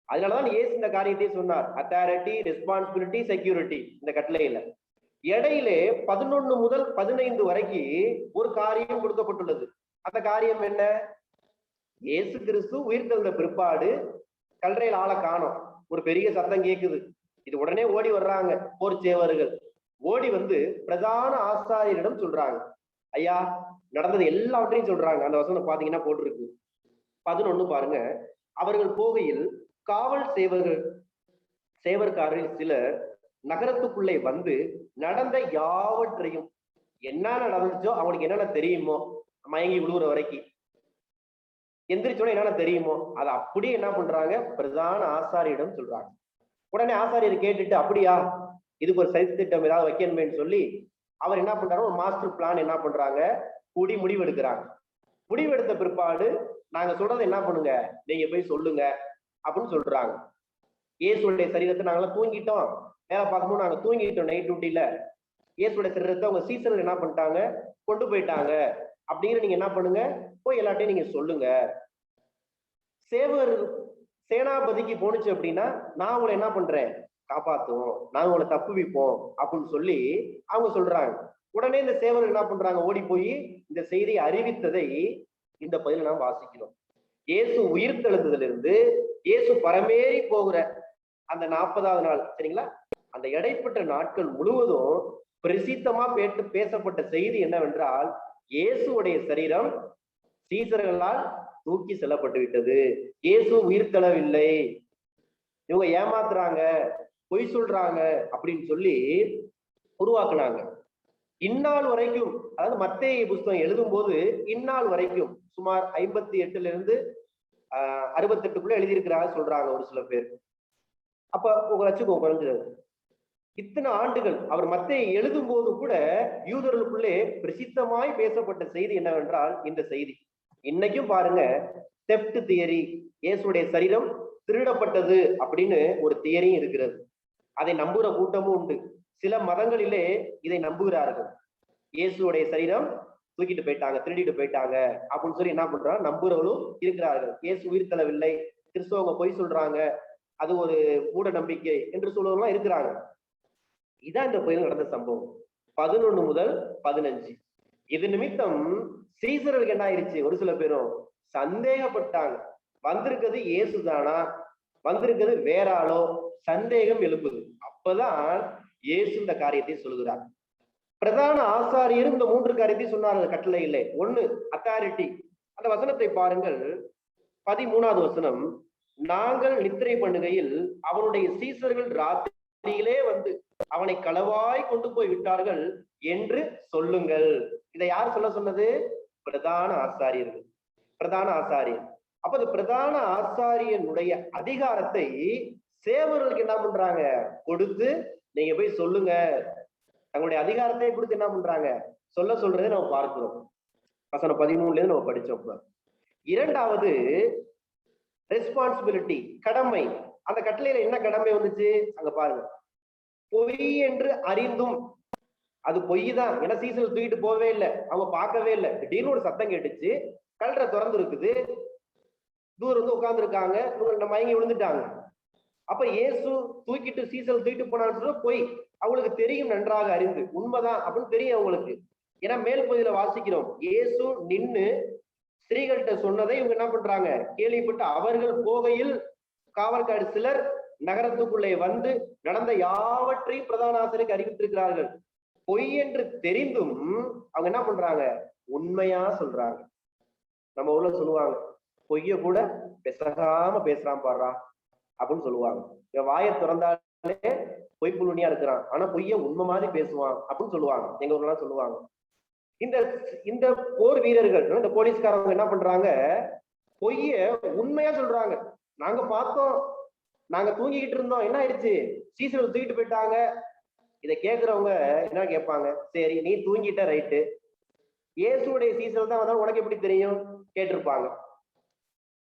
அதனாலதான் இயேசு இந்த காரியத்தை சொன்னார், அத்தாரிட்டி, ரெஸ்பான்சிபிலிட்டி, செக்யூரிட்டி. இந்த கட்டளையில இடையிலே 11 முதல் 15 வரைக்கும் ஒரு காரியம் கொடுக்கப்பட்டுள்ளது. அந்த காரியம் என்ன? இயேசு கிறிஸ்து உயிர்த்தெழுந்த பிற்பாடு கல்லறையில் ஆளை காணோம், ஒரு பெரிய சத்தம் கேக்குது. இது உடனே ஓடி வர்றாங்க போர் சேவர்கள். ஓடி வந்து பிரதான ஆசாரியரிடம் சொல்றாங்க, ஐயா நடந்தது எல்லாவற்றையும் சொல்றாங்க. அந்த வசனம் பாத்தீங்கன்னா போட்டிருக்கு 11 பாருங்க. அவர்கள் போகையில் காவல் சேவர்காரில் சிலர் நகரத்துக்குள்ளே வந்து நடந்த யாவற்றையும், என்ன நடந்துச்சோ அவனுக்கு என்னென்ன தெரியுமோ, மயங்கி விழுவுற வரைக்கும் எந்திரிச்சோட என்னென்ன தெரியுமோ அதை அப்படியே என்ன பண்றாங்க, பிரதான ஆசாரியிடம் சொல்றாங்க. உடனே ஆசாரியர் கேட்டுட்டு, அப்படியா, இதுக்கு ஒரு சதித்திட்டம் ஏதாவது வைக்கணுமேன்னு சொல்லி அவர் என்ன பண்றாரு, ஒரு மாஸ்டர் பிளான் என்ன பண்றாங்க, கூடி முடிவெடுக்கிறாங்க. முடிவெடுத்த பிற்பாடு நாங்க சொல்றதை என்ன பண்ணுங்க, நீங்க போய் சொல்லுங்க அப்படின்னு சொல்றாங்க. இயேசுடைய சரீரத்தை நாங்களாம் தூங்கிட்டோம், வேலை பார்க்கும்போது நாங்க தூங்கிட்டோம் நைட் டியூட்டில. இயேசுடைய சரீரத்தை அவங்க சீசர்கள் என்ன பண்ணிட்டாங்க, கொண்டு போயிட்டாங்க அப்படிங்கிற நீங்க என்ன பண்ணுங்க, போய் எல்லாத்தையும் நீங்க சொல்லுங்க. சேவர் சேனாபதிக்கு போனுச்சு அப்படின்னா நான் உங்களை என்ன பண்றேன், காப்பாத்துவோம், நாங்க உங்களை தப்புவிப்போம் அப்படின்னு சொல்லி அவங்க சொல்றாங்க. உடனே இந்த சேவர்கள் என்ன பண்றாங்க, ஓடி போய் இந்த செய்தியை அறிவித்ததை இந்த பதில நாம் வாசிக்கிறோம். இயேசு உயிர்த்தெழுந்ததிலிருந்து இயேசு பரமேறி போகிற அந்த 40வது நாள், சரிங்களா, அந்த இடைப்பட்ட நாட்கள் முழுவதும் பிரசித்தமா பேசப்பட்ட செய்தி என்னவென்றால், இயேசுடைய சரீரம் சீசர்களால் தூக்கி செல்லப்பட்டு விட்டது, இயேசு உயிர்த்தெழவில்லை, இவங்க ஏமாத்துறாங்க, பொய் சொல்றாங்க அப்படின்னு சொல்லி உருவாக்குனாங்க. இந்நாள் வரைக்கும், அதாவது மத்தேயு புஸ்தகம் எழுதும் போது இந்நாள் வரைக்கும் சுமார் 58ல இருந்து 68க்குள்ள எழுதியிருக்கிறாங்க சொல்றாங்க ஒரு சில பேர். அப்ப உங்க லட்சம் குறைஞ்சது இத்தனை ஆண்டுகள் அவர் மத்தேயு எழுதும் போது கூட யூதர்களுக்குள்ளே பிரசித்தமாய் பேசப்பட்ட செய்தி என்னவென்றால் இந்த செய்தி. இன்னைக்கும் பாருங்க, தெஃப்ட் தியரி, இயேசுடைய சரீரம் திருடப்பட்டது அப்படின்னு ஒரு தியரியும் இருக்கிறது. அதை நம்புகிற கூட்டமும் உண்டு. சில மதங்களிலே இதை நம்புகிறார்கள், இயேசுடைய சரீரம் தூக்கிட்டு போயிட்டாங்க, திருடிட்டு போயிட்டாங்க அப்படின்னு சொல்லி என்ன பண்றாங்க, நம்புறவங்களும் இருக்கிறார்கள். இயேசு உயிர்த்தெழவில்லை, கிறிஸ்தவங்க பொய் சொல்றாங்க, அது ஒரு மூட நம்பிக்கை என்று சொல்லுவவங்களாம் இருக்கிறாங்க. இதான் இந்த புயல் நடந்த சம்பவம் 11 முதல் 15. இது நிமித்தம் சீசர்களுக்கு என்ன ஆயிடுச்சு, ஒரு சில பேரும் சந்தேகப்பட்டாங்க, வந்திருக்கிறது இயேசுதானா, வந்திருக்கிறது வேற ஆளோ, சந்தேகம் எழுப்புது. அப்பதான் இயேசு இந்த காரியத்தை சொல்லுகிறார். பிரதான ஆசாரியர் இந்த 3 காரியத்தை சொன்னார்கள் கட்டளையிலே. 1 அத்தாரிட்டி. அந்த வசனத்தை பாருங்கள், 13வது வசனம். நாங்கள் நித்திரை பண்ணுகையில் அவனுடைய சீசர்கள் ராத்திரியிலே வந்து அவனை களவாய் கொண்டு போய் விட்டார்கள் என்று சொல்லுங்கள். இதை யார் சொல்ல சொன்னது? பிரதான ஆசாரியர்கள், பிரதான ஆசாரியர். அப்ப இந்த பிரதான ஆசாரியனுடைய அதிகாரத்தை சேவர்களுக்கு என்ன பண்றாங்க, கொடுத்து நீங்க போய் சொல்லுங்க. தங்களுடைய அதிகாரத்தை கொடுத்து என்ன பண்றாங்க, சொல்றதை நம்ம பார்க்கிறோம். வசனம் 13ல இருந்து நம்ம படிச்சோம். இரண்டாவது ரெஸ்பான்சிபிலிட்டி, கடமை. அந்த கட்டளையில என்ன கடமை வந்துச்சு அங்க பாருங்க. பொய் என்று அறிந்தும், அது பொய் தான், ஏன்னா சீசன் தூக்கிட்டு போகவே இல்லை, அவங்க பார்க்கவே இல்லை. திடீர்னு ஒரு சத்தம் கேட்டுச்சு, கல்ற திறந்து இருக்குது, தூரம் வந்து உட்கார்ந்து இருக்காங்க, இவங்க மயங்கி விழுந்துட்டாங்க. அப்ப இயேசு தூக்கிட்டு சீசல் தூக்கிட்டு போனான்னு சொல்ல பொய், அவங்களுக்கு தெரியும், நன்றாக அறிந்து, உண்மைதான் அப்படின்னு தெரியும் அவங்களுக்கு. ஏன்னா மேல் பகுதியில வாசிக்கிறோம், இயேசு நின்னு ஸ்திரீகள்கிட்ட சொன்னதை இவங்க என்ன பண்றாங்க, கேள்விப்பட்டு அவர்கள் போகையில் காவல்காரர் சிலர் நகரத்துக்குள்ளே வந்து நடந்த யாவற்றையும் பிரதான ஆசிரியருக்கு அறிவித்திருக்கிறார்கள். பொய் என்று தெரிந்தும் அவங்க என்ன பண்றாங்க, உண்மையா சொல்றாங்க. நம்ம ஊர்ல சொல்லுவாங்க, பொய்ய கூட பெசகாம பேசுறான் பாடுறா, அப்படின்னு சொல்லுவாங்க. இவன் வாயை திறந்தாலே பொய்ப்புள்ளியா இருக்கிறான், ஆனா பொய்ய உண்மை மாதிரி பேசுவான் அப்படின்னு சொல்லுவாங்க. எங்க ஊர்லாம் சொல்லுவாங்க. இந்த இந்த போர் வீரர்கள், இந்த போலீஸ்காரங்க என்ன பண்றாங்க, பொய்ய உண்மையா சொல்றாங்க. நாங்க பார்த்தோம், நாங்க தூங்கிக்கிட்டு இருந்தோம், என்ன ஆயிடுச்சு, சீசர்கள் தூக்கிட்டு போயிட்டாங்க. இதை கேட்கிறவங்க என்ன கேட்பாங்க, சரி நீ தூங்கிட்ட ரைட்டு, இயேசுடைய சீசர்கள் தான் வந்தாலும் உனக்கு எப்படி தெரியும் கேட்டிருப்பாங்க.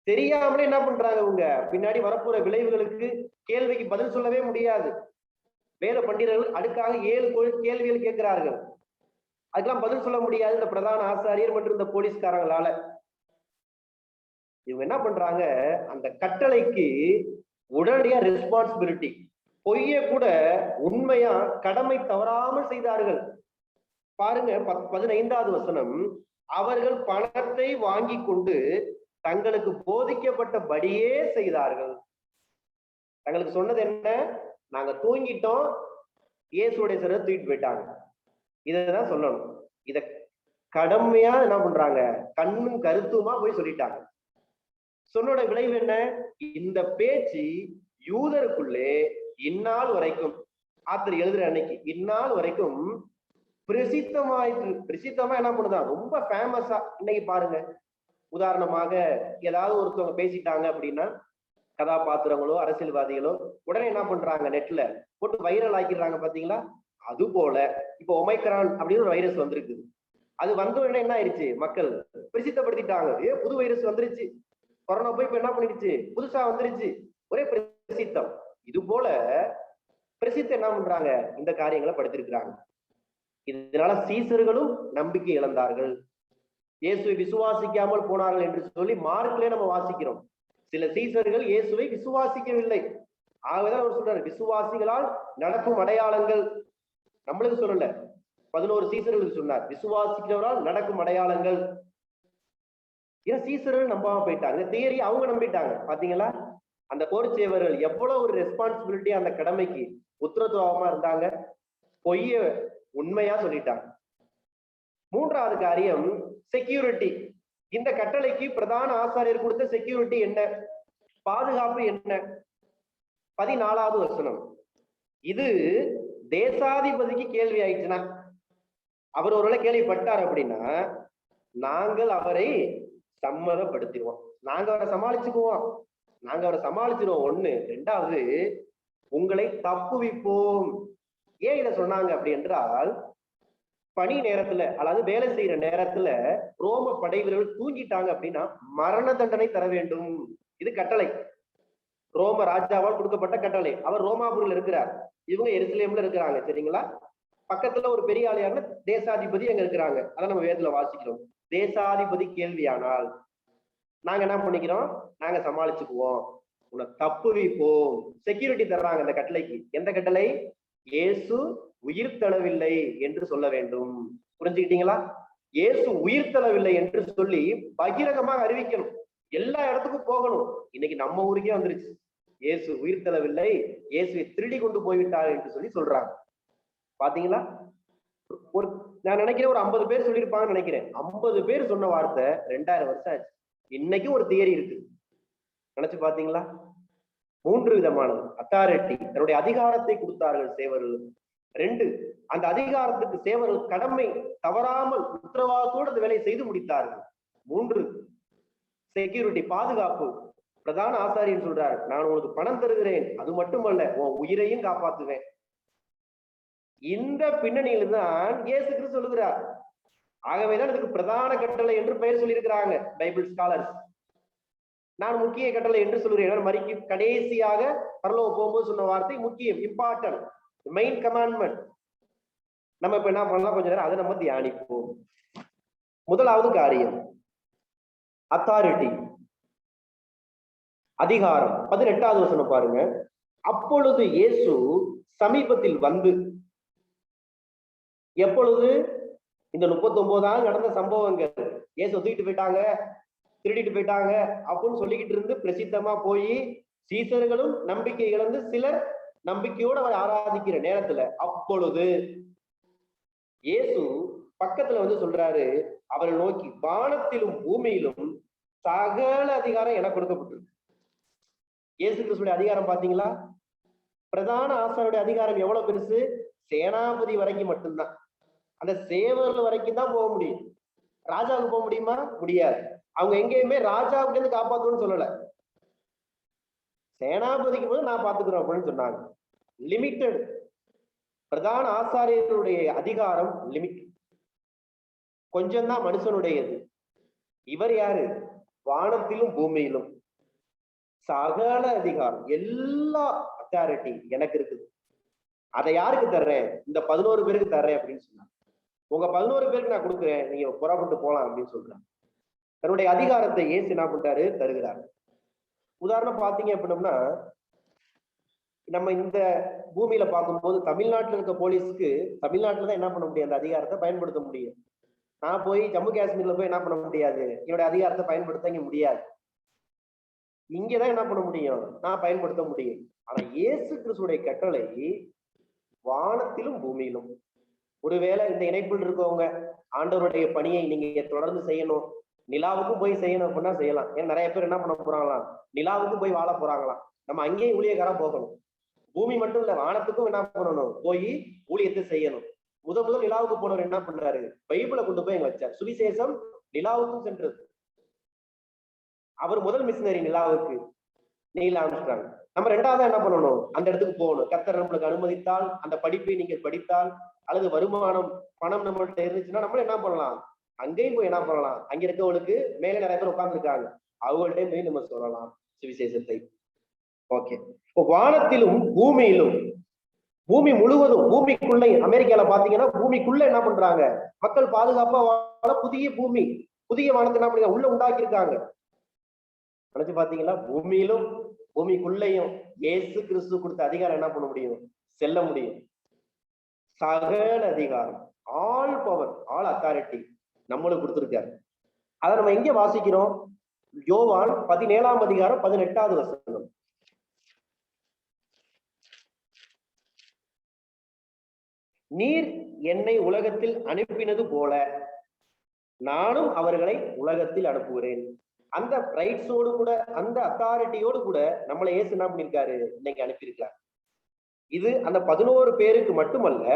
தெரியாமலே என்ன பண்றாங்க இவங்க, பின்னாடி வரப்போற விளைவுகளுக்கு கேள்விக்கு பதில் சொல்லவே முடியாது. வேத பண்டிதர்கள் அடுக்காக 7 கேள்விகள் கேட்கிறார்கள். அதுக்கெல்லாம் பதில் சொல்ல முடியாது இந்த பிரதான ஆசாரியர் மற்றும் இந்த போலீஸ்காரங்களால. இவங்க என்ன பண்றாங்க, அந்த கட்டளைக்கு உடனடியா ரெஸ்பான்சிபிலிட்டி, பொய்ய கூட உண்மையா கடமை தவறாமல் செய்தார்கள். பாருங்க 15வது வசனம், அவர்கள் பணத்தை வாங்கி கொண்டு தங்களுக்கு போதிக்கப்பட்டபடியே செய்தார்கள். தங்களுக்கு சொன்னது என்ன, நாங்க தூங்கிட்டோம், இயேசுடைய சிறை தூக்கிட்டு போயிட்டாங்க, இததான் சொல்லணும். இத கடமையா என்ன பண்றாங்க, கண்ணும் கருத்துமா போய் சொல்லிட்டாங்க. சொன்னோட விளைவு என்ன, இந்த பேச்சு யூதருக்குள்ளே இந்நாள் வரைக்கும், ஆத்தர் எழுதுற அன்னைக்கு இந்நாள் வரைக்கும் பிரசித்தமாயிட்டு, பிரசித்தமா என்ன பண்ணுதான், ரொம்ப ஃபேமஸா. இன்னைக்கு பாருங்க, உதாரணமாக ஏதாவது ஒருத்தவங்க பேசிட்டாங்க அப்படின்னா, கதாபாத்திரங்களோ அரசியல்வாதிகளோ உடனே என்ன பண்றாங்க, நெட்ல போட்டு வைரல் ஆக்கிடுறாங்க பாத்தீங்களா. அது போல இப்போ ஒமைக்ரான் அப்படின்னு ஒரு வைரஸ் வந்திருக்கு. அது வந்த உடனே என்ன ஆயிடுச்சு, மக்கள் பிரசித்தப்படுத்திட்டாங்க, புது வைரஸ் வந்துருச்சு, கொரோனா போய் இப்ப என்ன பண்ணிடுச்சு, புதுசா வந்துருச்சு, ஒரே பிரசித்தம். இது போல பிரசித்தம் என்ன பண்றாங்க, இந்த காரியங்களை படுத்திருக்கிறாங்க. இதனால சீசர்களும் நம்பிக்கை இழந்தார்கள், இயேசுவை விசுவாசிக்காமல் போனார்கள் என்று சொல்லி மார்க்லயே நம்ம வாசிக்கிறோம். சில சீசர்கள் இயேசுவை விசுவாசிக்கவில்லை. ஆகவேதான் அவர் சொல்றாரு, விசுவாசிகளால் நடக்கும் அடையாளங்கள். நம்மளுக்கு சொல்லல, 11 சீசர்களுக்கு சொன்னார், விசுவாசிக்கிறவரால் நடக்கும் அடையாளங்கள். ஏன் சீசர்கள் நம்பாம போயிட்டாங்க, தியரி அவங்க நம்பிட்டாங்க. பாத்தீங்களா, அந்த போர்ச்சேவர்கள் எவ்வளவு ஒரு ரெஸ்பான்சிபிலிட்டி, அந்த கடமைக்கு உத்தரவாதமா இருந்தாங்க, பொய்ய உண்மையா சொல்லிட்டாங்க. 3வது காரியம் செக்யூரிட்டி. இந்த கட்டளைக்கு பிரதான ஆசாரியர் கொடுத்த செக்யூரிட்டி என்ன, பாதுகாப்பு என்ன. 14வது வசனம், இது தேசாதிபதிக்கு கேள்வி ஆயிடுச்சுன்னா, அவர் ஒருவேளை கேள்விப்பட்டார் அப்படின்னா, நாங்கள் அவரை சம்மதப்படுத்திடுவோம், நாங்க அவரை சமாளிச்சுக்குவோம், நாங்க அவரை சமாளிச்சிருவோம். 1. 2வது, உங்களை தப்புவிப்போம். ஏன் இதை சொன்னாங்க அப்படி என்றால், பணி நேரத்துல அதாவது வேலை செய்யற நேரத்துல ரோம படை வீரர்கள் தூங்கிட்டாங்க அப்படின்னா மரண தண்டனை தர வேண்டும். இது கட்டளை, ரோம ராஜாவால் கொடுக்கப்பட்ட கட்டளை. அவர் ரோமாபுரியில் இருக்கிறார், இவங்க எருசலேம்ல இருக்கிறாங்க, சரிங்களா. பக்கத்துல ஒரு பெரிய ஆளியான தேசாதிபதி அங்க இருக்கிறாங்க, அதான் நம்ம வேதத்துல வாசிக்கிறோம். தேசாதிபதி கேள்வியானால் நாங்க என்ன பண்ணிக்கிறோம், நாங்க சமாளிச்சுக்குவோம், உன்னை தப்புவிப்போம். செக்யூரிட்டி தர்றாங்க அந்த கட்டளைக்கு. எந்த கட்டளை, இயேசு உயிர்த்தெழவில்லை என்று சொல்ல வேண்டும். புரிஞ்சுக்கிட்டீங்களா, இயேசு உயிர்த்தெழவில்லை என்று சொல்லி பகிரங்கமாக அறிவிக்கணும், எல்லா இடத்துக்கும் போகணும். இன்னைக்கு நம்ம ஊருக்கே வந்துருச்சு, இயேசு உயிர்த்தெழவில்லை, இயேசுவை திருடி கொண்டு போய்விட்டார் என்று சொல்லி சொல்றாங்க. பாத்தீங்களா, ஒரு நான் நினைக்கிறேன் ஒரு 50 பேர் சொல்லியிருப்பாங்கன்னு நினைக்கிறேன். 50 பேர் சொன்ன வார்த்தை 2000 வருஷம் ஆச்சு. இன்னைக்கும் ஒரு தியரி இருக்கு, நினைச்சு பாத்தீங்களா. 3 விதமானது அத்தாரிட்டி, தன்னுடைய அதிகாரத்தை கொடுத்தார்கள் சேவர்கள். 2, அந்த அதிகாரத்துக்கு சேவர்கள் கடமை தவறாமல் உத்தரவாதத்தோடு அந்த வேலையை செய்து முடித்தார்கள். 3, செக்யூரிட்டி, பாதுகாப்பு. பிரதான ஆசாரியன் சொல்றார், நான் உங்களுக்கு பணம் தருகிறேன், அது மட்டுமல்ல உன் உயிரையும் காப்பாத்துவேன். இந்த பின்னணியில் தான் இயேசு கிறிஸ்து சொல்லுகிறார். ஆகவேதான் இதுக்கு பிரதான கட்டளை என்று பெயர் சொல்லியிருக்கிறாங்க பைபிள் ஸ்காலர்ஸ். நான் முக்கிய கட்டளை என்று சொல்கிறேன், மறிக்கு கடைசியாக பரலோகம் போகும்போது சொன்ன வார்த்தை முக்கியம், இம்பார்ட்டன்ட், மெயின் கமாண்ட்மெண்ட். நம்ம இப்ப என்ன பண்ணலாம், கொஞ்ச நேரம் அதை நம்ம தியானிப்போம். முதலாவது காரியம் அத்தாரிட்டி, அதிகாரம். 18வது வசனம் பாருங்க. அப்பொழுது இயேசு சமீபத்தில் வந்து, எப்பொழுது, இந்த 39 நடந்த சம்பவங்கள், இயேசு தூக்கிட்டு போயிட்டாங்க, திருடிட்டு போயிட்டாங்க அப்படின்னு சொல்லிக்கிட்டு இருந்து பிரசித்தமா போய் சீசர்களும் நம்பிக்கை இழந்து சிலர் நம்பிக்கையோடு அவர் ஆராதிக்கிற நேரத்துல, அப்பொழுது இயேசு பக்கத்துல வந்து சொல்றாரு, அவரை நோக்கி, வானத்திலும் பூமியிலும் சகல அதிகாரம் எனக்கு கொடுக்கப்பட்டிருக்கு. இயேசு கிறிஸ்துடைய அதிகாரம் பாத்தீங்களா? பிரதான ஆசாரியருடைய அதிகாரம் எவ்வளவு பெருசு? சேனாபதி வரைக்கும் மட்டும்தான். அந்த சேவர்கள் வரைக்கும் தான் போக முடியும். ராஜாவுக்கு போக முடியுமா? முடியாது. அவங்க எங்கேயுமே ராஜாவுக்கு இருந்து காப்பாத்தணும்னு சொல்லல. சேனாபதிக்கு போது நான் பாத்துக்கிறோம் அப்படின்னு சொன்னாங்க. லிமிட்டட். பிரதான ஆசாரியர்களுடைய அதிகாரம் லிமிட். கொஞ்சம் தான் மனுஷனுடையது. இவர் யாரு? வானத்திலும் பூமியிலும் சகல அதிகாரம், எல்லா அத்தாரிட்டி எனக்கு இருக்குது. அதை யாருக்கு தர்றேன்? இந்த 11 பேருக்கு தர்றேன் அப்படின்னு சொன்னாங்க. உங்க 11 பேருக்கு நான் கொடுக்குறேன், நீங்க புறப்பட்டு போலாம் அப்படின்னு சொல்றாங்க. தன்னுடைய அதிகாரத்தை இயேசு என்ன பண்றாரு? தருகிறார். உதாரணம் பாத்தீங்க அப்படின்னம்னா, நம்ம இந்த பூமியில பார்க்கும்போது தமிழ்நாட்டில் இருக்க போலீஸ்க்கு தமிழ்நாட்டுல தான் என்ன பண்ண முடியும்? அந்த அதிகாரத்தை பயன்படுத்த முடியும். நான் போய் ஜம்மு காஷ்மீர்ல போய் என்ன பண்ண முடியாது? என்னுடைய அதிகாரத்தை பயன்படுத்த இங்க முடியாது. இங்கதான் என்ன பண்ண முடியும்? நான் பயன்படுத்த முடியும். ஆனா இயேசு கிறிஸ்துடைய கட்டளை வானத்திலும் பூமியிலும். ஒருவேளை இந்த இணைப்பில் இருக்கவங்க ஆண்டவருடைய பணியை நீங்க தொடர்ந்து செய்யணும், நிலாவுக்கும் போய் செய்யணும் அப்படின்னா செய்யலாம். ஏன்னா நிறைய பேர் என்ன பண்ண போறாங்களாம்? நிலாவுக்கும் போய் வாழ போறாங்களாம். நம்ம அங்கேயும் ஊழியக்காரா போகணும். பூமி மட்டும் இல்ல, வானத்துக்கும் என்ன பண்ணணும்? போய் ஊழியத்தை செய்யணும். முதல் நிலாவுக்கு போனவர் என்ன பண்றாரு? பைபிளை கொண்டு போய் அங்க வச்சார். சுவிசேஷம் நிலாவுக்கும் சென்றது. அவர் முதல் மிஷினரி நிலாவுக்கு, நீல் ஆம்ஸ்ட்ராங். நம்ம ரெண்டாவதா என்ன பண்ணணும்? அந்த இடத்துக்கு போகணும். கர்த்தர் நம்மளுக்கு அனுமதித்தால், அந்த படிப்பை நீங்கள் படித்தால், அல்லது வருமானம் பணம் நம்மள்ட்ட இருந்துச்சுன்னா நம்மளும் என்ன பண்ணலாம்? அங்கேயும் போய் என்ன பண்ணலாம்? அங்க இருக்கவங்களுக்கு மேலே நிறைய பேர் உட்கார்ந்துருக்காங்க, அவங்கள்ட்ட போய் நம்ம சொல்லலாம் சுவிசேஷத்தை. ஓகே. இப்போ வானத்திலும் பூமியிலும், பூமி முழுவதும், பூமிக்குள்ள அமெரிக்கால பாத்தீங்கன்னா பூமிக்குள்ள என்ன பண்றாங்க? மக்கள் பாதுகாப்பா வாழ புதிய பூமி, புதிய வானத்தை என்ன பண்ணுங்க உள்ள உண்டாக்கி இருக்காங்க. நினைச்சு பாத்தீங்களா? பூமியிலும் பூமிக்குள்ளையும் இயேசு கிறிஸ்து கொடுத்த அதிகாரம் என்ன பண்ண முடியும்? செல்ல முடியும். சகல அதிகாரம், ஆல் பவர், ஆல் அத்தாரிட்டி நம்மளுக்கு கொடுத்திருக்காரு. அதை நம்ம எங்க வாசிக்கிறோம்? யோவான் 17ஆம் அதிகாரம் 18வது வசனம். நீர் என்னை உலகத்தில் அனுப்பினது போல நானும் அவர்களை உலகத்தில் அனுப்புகிறேன். அந்த ரைட்ஸோடு கூட, அந்த அத்தாரிட்டியோடு கூட நம்மளை இயேசு என்ன பண்ணிருக்காரு? இன்னைக்கு அனுப்பியிருக்காரு. இது அந்த 11 பேருக்கு மட்டுமல்ல,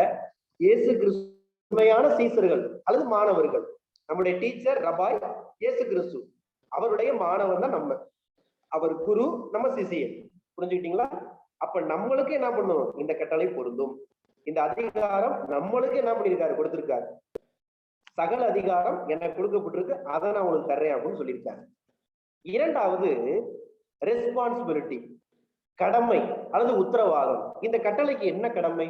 இயேசு கிறிஸ்து உண்மையான சீசர்கள் அல்லது மாணவர்கள். நம்முடைய டீச்சர் ரபாய் இயேசு கிறிஸ்து, அவருடைய மாணவன் தான் நம்ம. அவர் குரு, நம்ம சிசியன். புரிஞ்சுக்கிட்டீங்களா? அப்ப நம்மளுக்கு என்ன பண்ணும்? இந்த கட்டளை பொருந்தும். இந்த அதிகாரம் நம்மளுக்கு என்ன பண்ணிருக்காரு? கொடுத்திருக்காரு. சகல அதிகாரம் எனக்கு கொடுக்கப்பட்டிருக்கு, அதை நான் உங்களுக்கு தர்றேன் அப்படின்னு சொல்லியிருக்காரு. இரண்டாவது ரெஸ்பான்சிபிலிட்டி, கடமை அல்லது உத்தரவாதம். இந்த கட்டளைக்கு என்ன கடமை?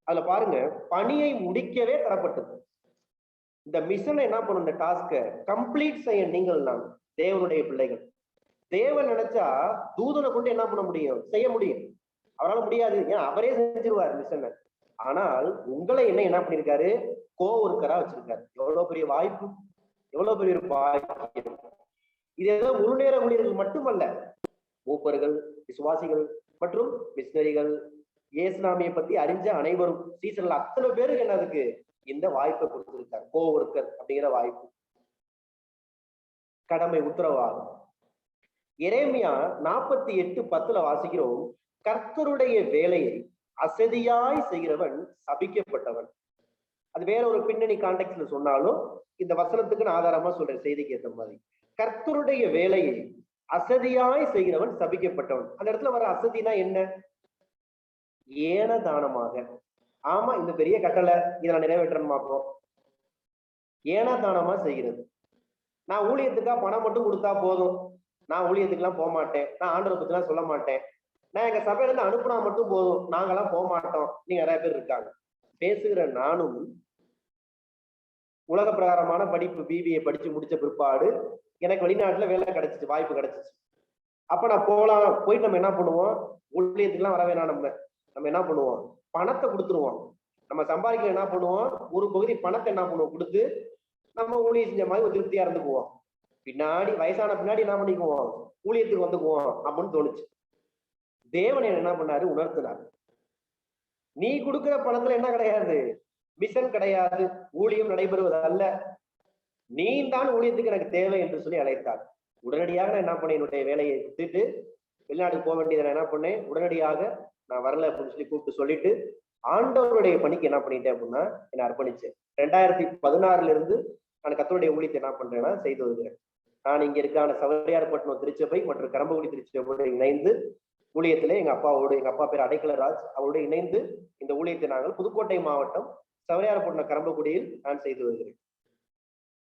அதுல பாருங்க, பணியை முடிக்கவே தரப்பட்டது. இந்த மிஷனை என்ன பண்ணும்? இந்த டாஸ்கை கம்ப்ளீட் செய்ய நீங்கள் நான் தேவனுடைய பிள்ளைகள். தேவன் நினைச்சா தூதனை கொண்டு என்ன பண்ண முடியும்? செய்ய முடியும். அவரால் முடியாது, ஏன் அவரே செஞ்சிருவார் மிஷனை. ஆனால் உங்களை என்ன பண்ணிருக்காரு? கோவொர்க்கரா வச்சிருக்காரு. எவ்வளவு பெரிய வாய்ப்பு, எவ்வளவு பெரிய வாய்ப்பு. இது ஏதோ ஒரு நேர ஊழியர்கள் மட்டுமல்ல, மூப்பர்கள், விசுவாசிகள் மற்றும் மிஷனரிகள், இயேசுநாமியை பத்தி அறிஞ்ச அனைவரும், சீசர்கள் அத்தனை பேருக்கு என்னதுக்கு இந்த வாய்ப்பை கொடுத்திருக்காரு. கோவொர்க்கர் அப்படிங்கிற வாய்ப்பு. கடமை, உத்தரவாதம். எரேமியா 48:10 வாசிக்கிறோம், கர்த்தருடைய வேலையை அசதியாய் செய்கிறவன் சபிக்கப்பட்டவன். அது வேற ஒரு பின்னணி கான்டெக்ட்ல சொன்னாலும் இந்த வசனத்துக்கு நான் ஆதாரமா சொல்றேன், செய்திக்கு ஏற்ற மாதிரி. கர்த்தருடைய வேலையை அசதியாய் செய்கிறவன் சபிக்கப்பட்டவன். அந்த இடத்துல வர அசதினா என்ன? ஏன தானமாக. ஆமா, இந்த பெரிய கட்டளை, இதை நான் நிறைவேற்றணும் பார்ப்போம். ஏனா தானமா செய்கிறது. நான் ஊழியத்துக்கா பணம் மட்டும் கொடுத்தா போதும், நான் ஊழியத்துக்குலாம் போக மாட்டேன், நான் ஆண்டவரை பத்தி எல்லாம் சொல்ல மாட்டேன், நான் எங்க சபையில இருந்து அனுப்புனா மட்டும் போதும், நாங்கெல்லாம் போக மாட்டோம், நீங்க நிறைய பேர் இருக்காங்க. பேசுகிற நானும் உலக பிரகாரமான படிப்பு பிபிஏ படிச்சு முடிச்ச பிற்பாடு எனக்கு வெளிநாட்டுல வேலை கிடைச்சிச்சு, வாய்ப்பு கிடைச்சிச்சு. அப்ப நான் போலாம், போயிட்டு நம்ம என்ன பண்ணுவோம்? ஊழியத்துக்குலாம் வர வேணாம், நம்ம என்ன பண்ணுவோம்? பணத்தை கொடுத்துருவோம். நம்ம சம்பாதிக்க என்ன பண்ணுவோம்? ஒரு பகுதி பணத்தை என்ன பண்ணுவோம்? கொடுத்து நம்ம ஊழியம் செஞ்ச மாதிரி ஒரு திருப்தியா இருந்துக்குவோம். பின்னாடி வயசான பின்னாடி என்ன பண்ணிக்குவோம்? ஊழியத்துக்கு வந்துக்குவோம் அப்படின்னு தோணுச்சு. தேவன் என்ன பண்ணாரு? உணர்த்தினார். நீ கொடுக்கிற பணத்துல என்ன கிடையாது? மிஷன் கிடையாது, ஊழியம் நடைபெறுவது அல்ல, நீ தான் ஊழியத்துக்கு எனக்கு தேவை என்று சொல்லி அழைத்தார். உடனடியாக நான் என்ன பண்ண, என்னுடைய வேலையை விட்டுட்டு வெளிநாட்டுக்கு போக வேண்டியதை நான் என்ன பண்ணேன், உடனடியாக நான் வரல அப்படின்னு சொல்லி கூப்பிட்டு சொல்லிட்டு ஆண்டவருடைய பணிக்கு என்ன பண்ணிட்டேன் அப்படின்னா என்னை அர்ப்பணிச்சேன். 2016 இருந்து நான் கர்த்தருடைய ஊழியத்தை என்ன பண்றேன்னா செய்து வருகிறேன். நான் இங்க இருக்கான சவரியார்பட்டினம் திருச்சபை மற்றும் கரம்பக்குடி திருச்சபையோடு இணைந்து ஊழியத்திலே எங்க அப்பா பேர் அடைக்கலராஜ், அவரோடு இணைந்து இந்த ஊழியத்தை நாங்கள் புதுக்கோட்டை மாவட்டம் சவரியார்பட்டினம் கரம்பக்குடியில் நான் செய்து வருகிறேன்.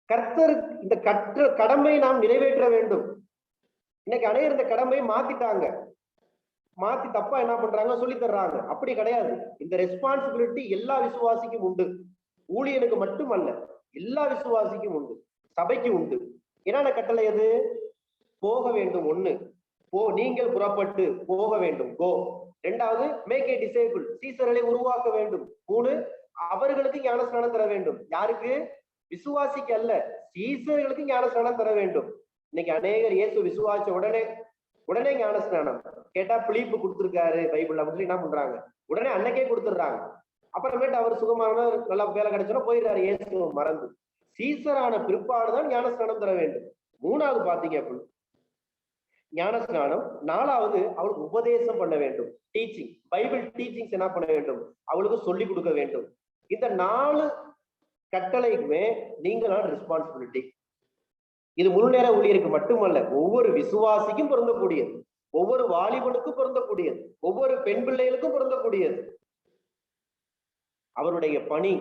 கர்த்தர் இந்த கடமை நாம் நிறைவேற்ற வேண்டும். இன்னைக்கு அனைவரும் இந்த கடமையை மாத்தி தப்பா என்ன பண்றாங்க சொல்லி தர்றாங்க. அப்படி கிடையாது. இந்த ரெஸ்பான்சிபிலிட்டி எல்லா விசுவாசிக்கும் உண்டு. ஊழியனுக்கு மட்டுமல்ல, எல்லா விசுவாசிக்கும் உண்டு, சபைக்கு உண்டு. என்னென்ன கட்டளை அது? போக வேண்டும். 1, நீங்கள் புறப்பட்டு போக வேண்டும், கோ. 2வது, மேக் ஏ டிசைபிள், சீசர்களை உருவாக்க வேண்டும். 3, அவர்களுக்கு ஞானஸ்நானம் தர வேண்டும். யாருக்கு? விசுவாசிக்கு அல்ல, சீசர்களுக்கு ஞானஸ்நானம் தர வேண்டும். இன்னைக்கு அநேகர் இயேசு விசுவாசிச்ச உடனே ஞானஸ்நானம் கேட்டா பிலிப்பு கொடுத்துருக்காரு பைபிள்ல அப்படின்னு என்ன பண்றாங்க, உடனே அன்னைக்கே கொடுத்துடுறாங்க. அப்புறமேட்டு அவர் சுகமான நல்லா வேலை கிடைச்சோன்னா போயிடுறாரு இயேசு மறந்து. சீசரான பிற்பாடுதான் ஞானஸ்நானம் தர வேண்டும். 3வது பாத்தீங்க அப்படின்னு ஞானஸ்நானம். 4வது அவளுக்கு உபதேசம் பண்ண வேண்டும், டீச்சிங், பைபிள் டீச்சிங்ஸ் என்ன பண்ண வேண்டும், அவளுக்கு சொல்லி கொடுக்க வேண்டும். இந்த 4 கட்டளைக்குமே நீங்களான ரெஸ்பான்சிபிலிட்டி. இது முழு நேர ஊழியருக்கு மட்டுமல்ல, ஒவ்வொரு விசுவாசிக்கும் பொருந்தக்கூடியது, ஒவ்வொரு வாலிபனுக்கும் பொருந்தக்கூடியது, ஒவ்வொரு பெண் பிள்ளைகளுக்கும் பொருந்தக்கூடியது. அவருடைய பணி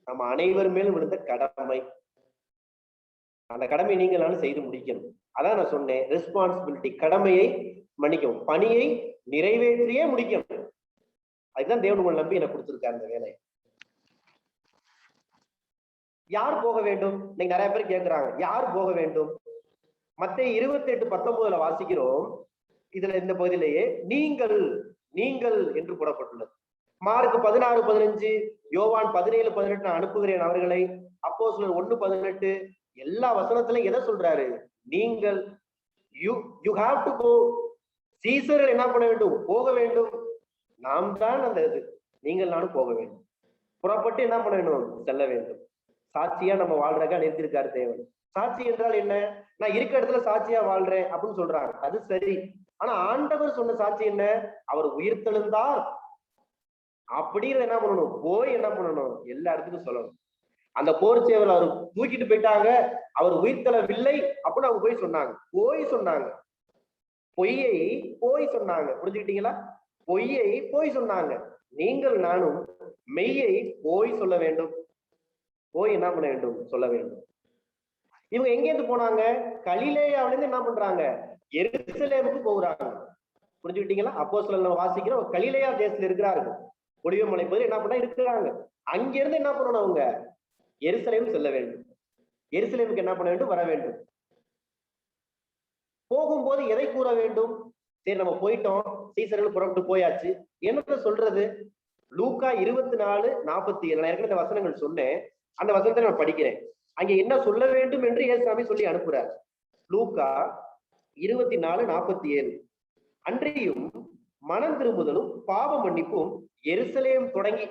நம்ம அனைவர் மேல் விழுந்த கடமை. அந்த கடமை நீங்களான செய்து முடிக்கணும். அதான் நான் சொன்னேன், ரெஸ்பான்சிபிலிட்டி, கடமையை மன்னிக்கவும், பணியை நிறைவேற்றியே முடிக்கணும். அதுதான் தேவன் உங்களை நம்பி எனக்கு கொடுத்திருக்காரு அந்த வேலையை. யார் போக வேண்டும்? நீங்க நிறைய பேர் கேட்கிறாங்க, யார் போக வேண்டும்? மத்தேயு 28:19 வாசிக்கிறோம். இதுல இந்த பகுதியிலேயே நீங்கள் என்று போடப்பட்டுள்ளது. மார்க் 16:15, யோவான் 17:18 நான் அனுப்புகிறேன் அவர்களை, அப்போஸ்தலர் 1:18, எல்லா வசனத்திலையும் எதை சொல்றாரு? நீங்கள், யூ ஹாவ் டு கோ. சீசர்கள் என்ன பண்ண வேண்டும்? போக வேண்டும். நாம் தான் அந்த இது, நீங்கள் நானும் போக வேண்டும். புறப்பட்டு என்ன பண்ண வேண்டும்? செல்ல வேண்டும். சாட்சியா நம்ம வாழ்றக்கா நிறுத்திருக்காரு தேவன். சாட்சி என்றால் என்ன? நான் இருக்க இடத்துல சாட்சியா வாழ்றேன் அப்படின்னு சொல்றாங்க, அது சரி. ஆனா ஆண்டவர் சொன்ன சாட்சி என்ன? அவர் உயிர்த்தெழுந்தார் அப்படிங்கிறத என்ன பண்ணணும்? போய் என்ன பண்ணணும்? எல்லா இடத்துக்கும் சொல்லணும். அந்த போர் சேவல் அவர் தூக்கிட்டு போயிட்டாங்க, அவர் உயிர்த்தெழவில்லை அப்படின்னு அவங்க போய் சொன்னாங்க. பொய்யை போய் சொன்னாங்க. புரிஞ்சுக்கிட்டீங்களா? பொய்யை போய் சொன்னாங்க. நீங்கள் நானும் மெய்யை போய் சொல்ல வேண்டும். போய் என்ன பண்ண வேண்டும்? சொல்ல வேண்டும். இவங்க எங்க இருந்து போனாங்க? கலிலேயாவில இருந்து என்ன பண்றாங்க? எருசலேமுக்கு போகிறாங்க. புரிஞ்சுக்கிட்டீங்களா? அப்போஸ்தலர் வாசிக்கிற கலிலேயா தேசத்துல இருக்கிறார்கள். ஒலிவ மலை பகுதியில் என்ன பண்ண இருக்கிறாங்க. அங்க இருந்து என்ன பண்ணணும்? அவங்க எருசலேம் செல்ல வேண்டும். எருசலேமுக்கு என்ன பண்ண வேண்டும்? வர வேண்டும். போகும்போது எதை கூற வேண்டும்? சரி, நம்ம போயிட்டோம், சீசர்கள் புறப்பட்டு போயாச்சு, என்னத்த சொல்றது? லூக்கா 24:47 நான் ஏற்கனவே இந்த வசனங்கள் சொன்னேன். அந்த வசனத்தை நான் படிக்கிறேன். அங்க என்ன சொல்ல வேண்டும் என்று இயேசுசாமி சொல்லி அனுப்புறார். லூக்கா 24:47, அன்றியும் மனம் திரும்புதலும் பாவ மன்னிப்பும் எருசலேம் தொடங்கி,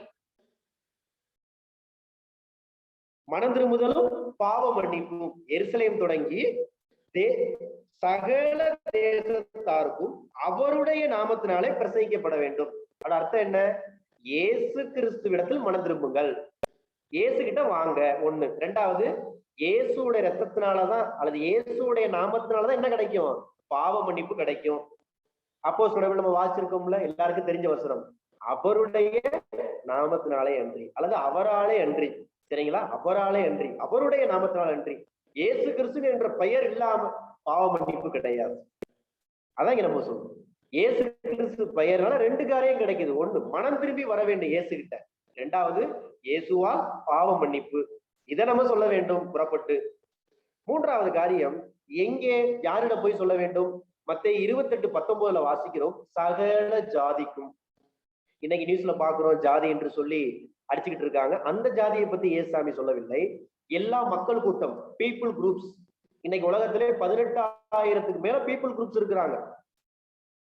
மனம் திரும்புதலும் பாவ மன்னிப்பும் எருசலேம் தொடங்கி சகல தேசத்தாருக்கும் அவருடைய நாமத்தினாலே பிரசங்கிக்கப்பட வேண்டும். அதோட அர்த்தம் என்ன? இயேசு கிறிஸ்துவிடத்தில் மனம் திரும்புங்கள், இயேசு கிட்ட வாங்க. 1. 2வது, இயேசுடைய ரத்தத்தினாலதான் அல்லது இயேசுடைய நாமத்தினாலதான் என்ன கிடைக்கும்? பாவ மன்னிப்பு கிடைக்கும். அப்போ நம்ம வாசிச்சிருக்கோம்ல, எல்லாருக்கும் தெரிஞ்ச வசனம், அவருடைய நாமத்தினாலே அன்றி அல்லது அவராலே அன்றி. சரிங்களா? அவராலே அன்றி, அவருடைய நாமத்தினால அன்றி, இயேசு கிறிஸ்து என்ற பெயர் இல்லாம பாவ மன்னிப்பு கிடையாது. அதான் இங்க நம்ம சொல்றோம். இயேசு கிறிஸ்து பெயர்னால 2 காரியம் கிடைக்குது. 1, மனம் திரும்பி வர வேண்டும் இயேசு கிட்ட. 2வது, இயேசுவால் பாவ மன்னிப்பு. இதை நம்ம சொல்ல வேண்டும் புறப்பட்டு. 3வது காரியம், எங்கே யாரிடம் போய் சொல்ல வேண்டும்? மத்தேயு 28:19 வாசிக்கிறோம், சகல ஜாதிக்கும். இன்னைக்கு நியூஸ்ல பாக்குறோம், ஜாதி என்று சொல்லி அடிச்சுக்கிட்டு இருக்காங்க. அந்த ஜாதியை பத்தி இயேசுசாமி சொல்லவில்லை. எல்லா மக்கள் கூட்டம், பீப்புள் குரூப்ஸ். இன்னைக்கு உலகத்திலே 18,000க்கு மேல பீப்புள் குரூப்ஸ் இருக்கிறாங்க.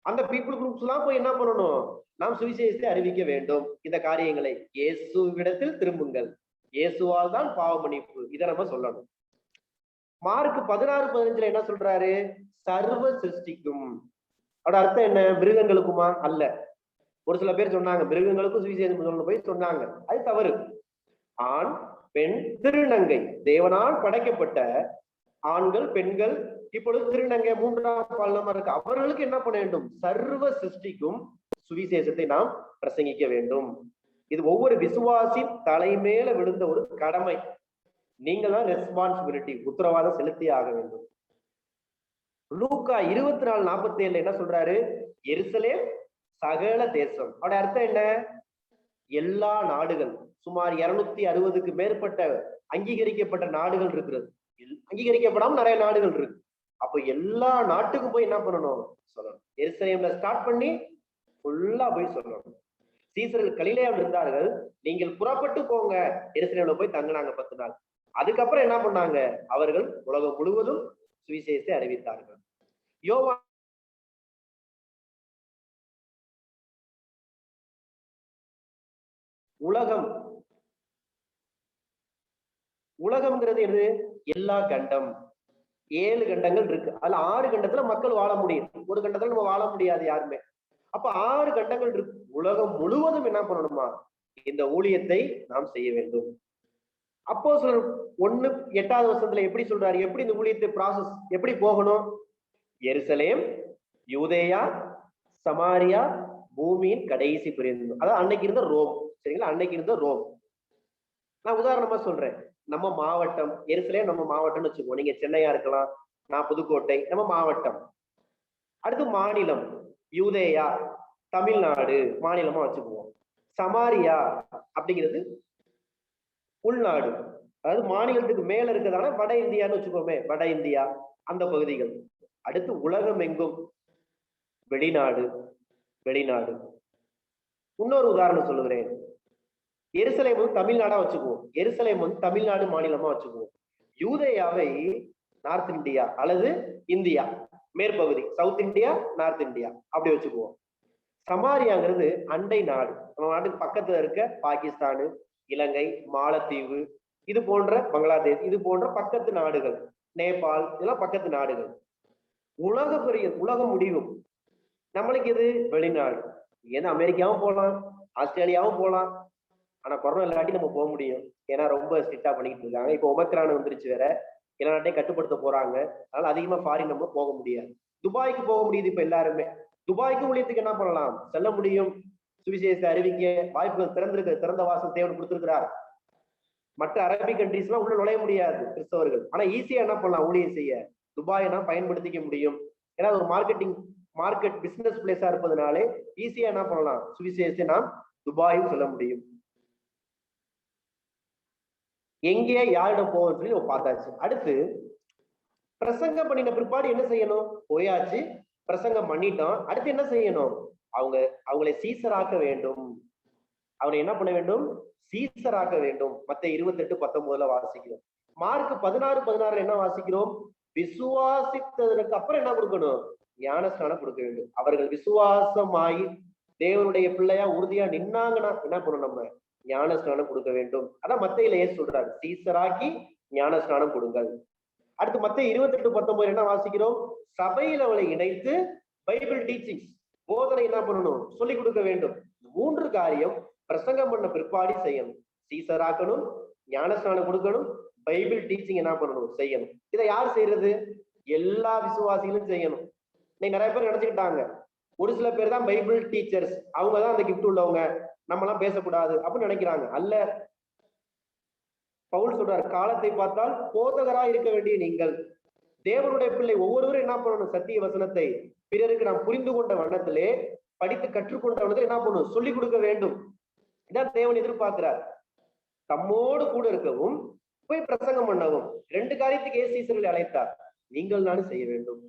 அந்த பீப்புள் குரூப்ஸ் எல்லாம் போய் என்ன பண்ணணும்? நாம் சுவிசேஷத்தை அறிவிக்க வேண்டும். இந்த காரியங்களை இயேசுவிடத்தில் திரும்புங்கள், இயேசுவால் தான் பாவ மன்னிப்பு, இதை நம்ம சொல்லணும். மார்க் 16:15 என்ன சொல்றாரு? சர்வ சிருஷ்டிக்கும். அதோட அர்த்தம் என்ன? மிருகங்களுக்குமா? அல்ல. ஒரு சில பேர் சொன்னாங்க மிருகங்களுக்கும் சுவிசேஷம் சொல்லணும் போய் சொன்னாங்க. அது தவறு. ஆண், பெண், திருநங்கை, தேவனால் படைக்கப்பட்ட ஆண்கள், பெண்கள், இப்பொழுது திருநங்கை, மூன்றாம் பாலினமா இருக்கு, அவர்களுக்கு என்ன பண்ண வேண்டும்? சர்வ சிருஷ்டிக்கும் சுவிசேஷத்தை நாம் பிரசங்கிக்க வேண்டும். இது ஒவ்வொரு விசுவாசி தலைமையில விழுந்த ஒரு கடமை. நீங்க தான் ரெஸ்பான்சிபிலிட்டி, உத்தரவாதம் செலுத்தி ஆக வேண்டும். லூக்கா 24:47 என்ன சொல்றாரு? எருசலேம் சகல தேசம். அவருடைய அர்த்தம் என்ன? எல்லா நாடுகள், சுமார் 260க்கு மேற்பட்ட அங்கீகரிக்கப்பட்ட நாடுகள் இருக்கிறது. அங்கீகரிக்கப்படாம நிறைய நாடுகள் இருக்கு. அப்ப எல்லா நாட்டுக்கும் போய் என்ன பண்ணணும்? சொல்லணும். எருசலேம்ல ஸ்டார்ட் பண்ணி ஃபுல்லா போய் சொல்லணும். சீசர்கள் கலிலேயாவில் இருந்தார்கள், நீங்கள் புறப்பட்டு போங்க. எருசலேம்ல போய் தங்கினாங்க 10 நாள். அதுக்கப்புறம் என்ன பண்ணாங்க? அவர்கள் உலகம் முழுவதும் சுவிசேஷத்தை அறிவித்தார்கள். யோவான் உலகம்ங்கிறது எது? எல்லா கண்டம். 7 கண்டங்கள் இருக்கு. அதுல 6 கண்டத்துல மக்கள் வாழ முடியும், ஒரு கண்டத்துல நம்ம வாழ முடியாது யாருமே. அப்ப 6 கண்டங்கள் இருக்கு. உலகம் முழுவதும் என்ன பண்ணணுமா? இந்த ஊழியத்தை நாம் செய்ய வேண்டும். அப்போஸ்தலர் 1:8 எப்படி சொல்றாரு? எப்படி இந்த ஊழியத்தை ப்ராசஸ் எப்படி போகணும்? எருசலேம், யூதேயா, சமாரியா, பூமியின் கடைசி பிரிவு. அதாவது அன்னைக்கு இருந்த ரோம். சரிங்களா? அன்னைக்கு இருந்த ரோம். நான் உதாரணமா சொல்றேன். நம்ம மாவட்டம் எருசலேம் நம்ம மாவட்டம்னு வச்சுக்கோ. நீங்க சென்னையா இருக்கலாம், நான் புதுக்கோட்டை, நம்ம மாவட்டம். அடுத்து மாநிலம் யூதேயா, தமிழ்நாடு மாநிலமா வச்சுக்குவோம். சமாரியா அப்படிங்கிறது உள்நாடு, அதாவது மாநிலத்துக்கு மேல இருக்கிறதான வட இந்தியான்னு வச்சுக்கோமே, வட இந்தியா அந்த பகுதிகள். அடுத்து உலகம் எங்கும் வெளிநாடு. இன்னொரு உதாரணம் சொல்லுகிறேன். எருசலேம் வந்து தமிழ்நாடா வச்சுக்குவோம். எருசலேம் வந்து தமிழ்நாடு மாநிலமா வச்சுக்குவோம். யூதேயாவை நார்த் இந்தியா அல்லது இந்தியா மேற்பகுதி, சவுத் இந்தியா, நார்த் இந்தியா அப்படி வச்சுக்குவோம். சமாரியாங்கிறது அண்டை நாடு, நம்ம நாட்டுக்கு பக்கத்துல இருக்க பாகிஸ்தானு, இலங்கை, மாலத்தீவு, இது போன்ற பங்களாதேஷ், இது போன்ற பக்கத்து நாடுகள், நேபாள், இதெல்லாம் பக்கத்து நாடுகள். உலகம் முடிவும் நம்மளுக்கு இது வெளிநாடு. ஏன்னா அமெரிக்காவும் போகலாம், ஆஸ்திரேலியாவும் போகலாம். ஆனா கொரோனா இல்லாட்டி நம்ம போக முடியும். ஏன்னா ரொம்ப ஸ்ட்ரிக்டா பண்ணிக்கிட்டு இருக்காங்க. இப்போ ஒமக்ரான் வந்துருச்சு வேற, எல்லா நாட்டையும் கட்டுப்படுத்த போறாங்க. அதனால அதிகமா ஃபாரின் நம்ம போக முடியாது. துபாய்க்கு போக முடியுது இப்ப எல்லாருமே. துபாய்க்கு ஊழியத்துக்கு என்ன பண்ணலாம்? செல்ல முடியும். சுவிசேஷத்தை அறிவிக்க வாய்ப்புகள் திறந்த வாசல் தேவன் கொடுத்திருக்கிறார். மற்ற அரபிக் கண்ட்ரீஸ் எல்லாம் உள்ள நுழைய முடியாது கிறிஸ்தவர்கள். ஆனா ஈஸியா என்ன பண்ணலாம்? ஊழியம் செய்ய துபாயை நாம் பயன்படுத்திக்க முடியும். ஏன்னா ஒரு மார்க்கெட் பிசினஸ் பிளேஸா இருப்பதனாலே ஈஸியா என்ன பண்ணலாம்? சுவிசேஷத்தை நாம் துபாயும் சொல்ல முடியும். எங்கே யாரிடம் போவோம்னு சொல்லி நம்ம பார்த்தாச்சு. அடுத்து பிரசங்கம் பண்ணின பிற்பாடு என்ன செய்யணும்? போயாச்சு, பிரசங்கம் பண்ணிட்டோம். அடுத்து என்ன செய்யணும்? அவங்களை சீசராக்க வேண்டும். அவனை என்ன பண்ண வேண்டும்? சீசராக்க வேண்டும். மத்தேயு 28:19 வாசிக்கிறோம். மார்க் 16:16 என்ன வாசிக்கிறோம்? விசுவாசித்ததற்கு அப்புறம் என்ன கொடுக்கணும்? ஞானஸ்நானம் கொடுக்க வேண்டும். அவர்கள் விசுவாசமாயி தேவனுடைய பிள்ளையா உறுதியா நின்னாங்கன்னா என்ன பண்ணணும்? நம்ம ஞானஸ்நானம் கொடுக்க வேண்டும். அதான் மத்தேயுல ஏன் சொல்றாரு? சீசராக்கி ஞானஸ்நானம் கொடுங்கள். அடுத்து மத்தேயு 28:19 என்ன வாசிக்கிறோம்? சபையில் அவளை இணைத்து பைபிள் டீச்சிங்ஸ், போதனை என்ன பண்ணணும்? சொல்லிக் கொடுக்க வேண்டும். 3 காரியம் பிரசங்கம் பண்ண பிற்பாடி செய்யணும். சீசராக்கணும், ஞானஸ்நானம் கொடுக்கணும், பைபிள் டீச்சிங் என்ன பண்ணணும்? செய்யணும். இதை யார் செய்யறது? எல்லா விசுவாசிகளும் செய்யணும். இன்னைக்கு நிறைய பேர் நினைச்சுக்கிட்டாங்க, ஒரு சில பேர் தான் பைபிள் டீச்சர்ஸ், அவங்கதான் அந்த கிஃப்ட் உள்ளவங்க, நம்ம எல்லாம் பேசக்கூடாது அப்படின்னு நினைக்கிறாங்க. அல்ல, பவுல் சொல்றார், காலத்தை பார்த்தால் போதகராய் இருக்க வேண்டிய நீங்கள் தேவனுடைய பிள்ளை ஒவ்வொருவரும் என்ன பண்ணணும்? சத்திய வசனத்தை பிறருக்கு நாம் புரிந்து கொண்ட வண்ணத்திலே, படித்து கற்றுக்கொண்ட வண்ணத்தில் என்ன பண்ணணும்? சொல்லிக் கொடுக்க வேண்டும். இதான் தேவன் எதிர்பார்க்கிறார். தம்மோடு கூட இருக்கவும் போய் பிரசங்கம் பண்ணவும். 2 காரியத்துக்கு சீசர்களை அழைத்தார். நீங்கள் நானும் செய்ய வேண்டும்.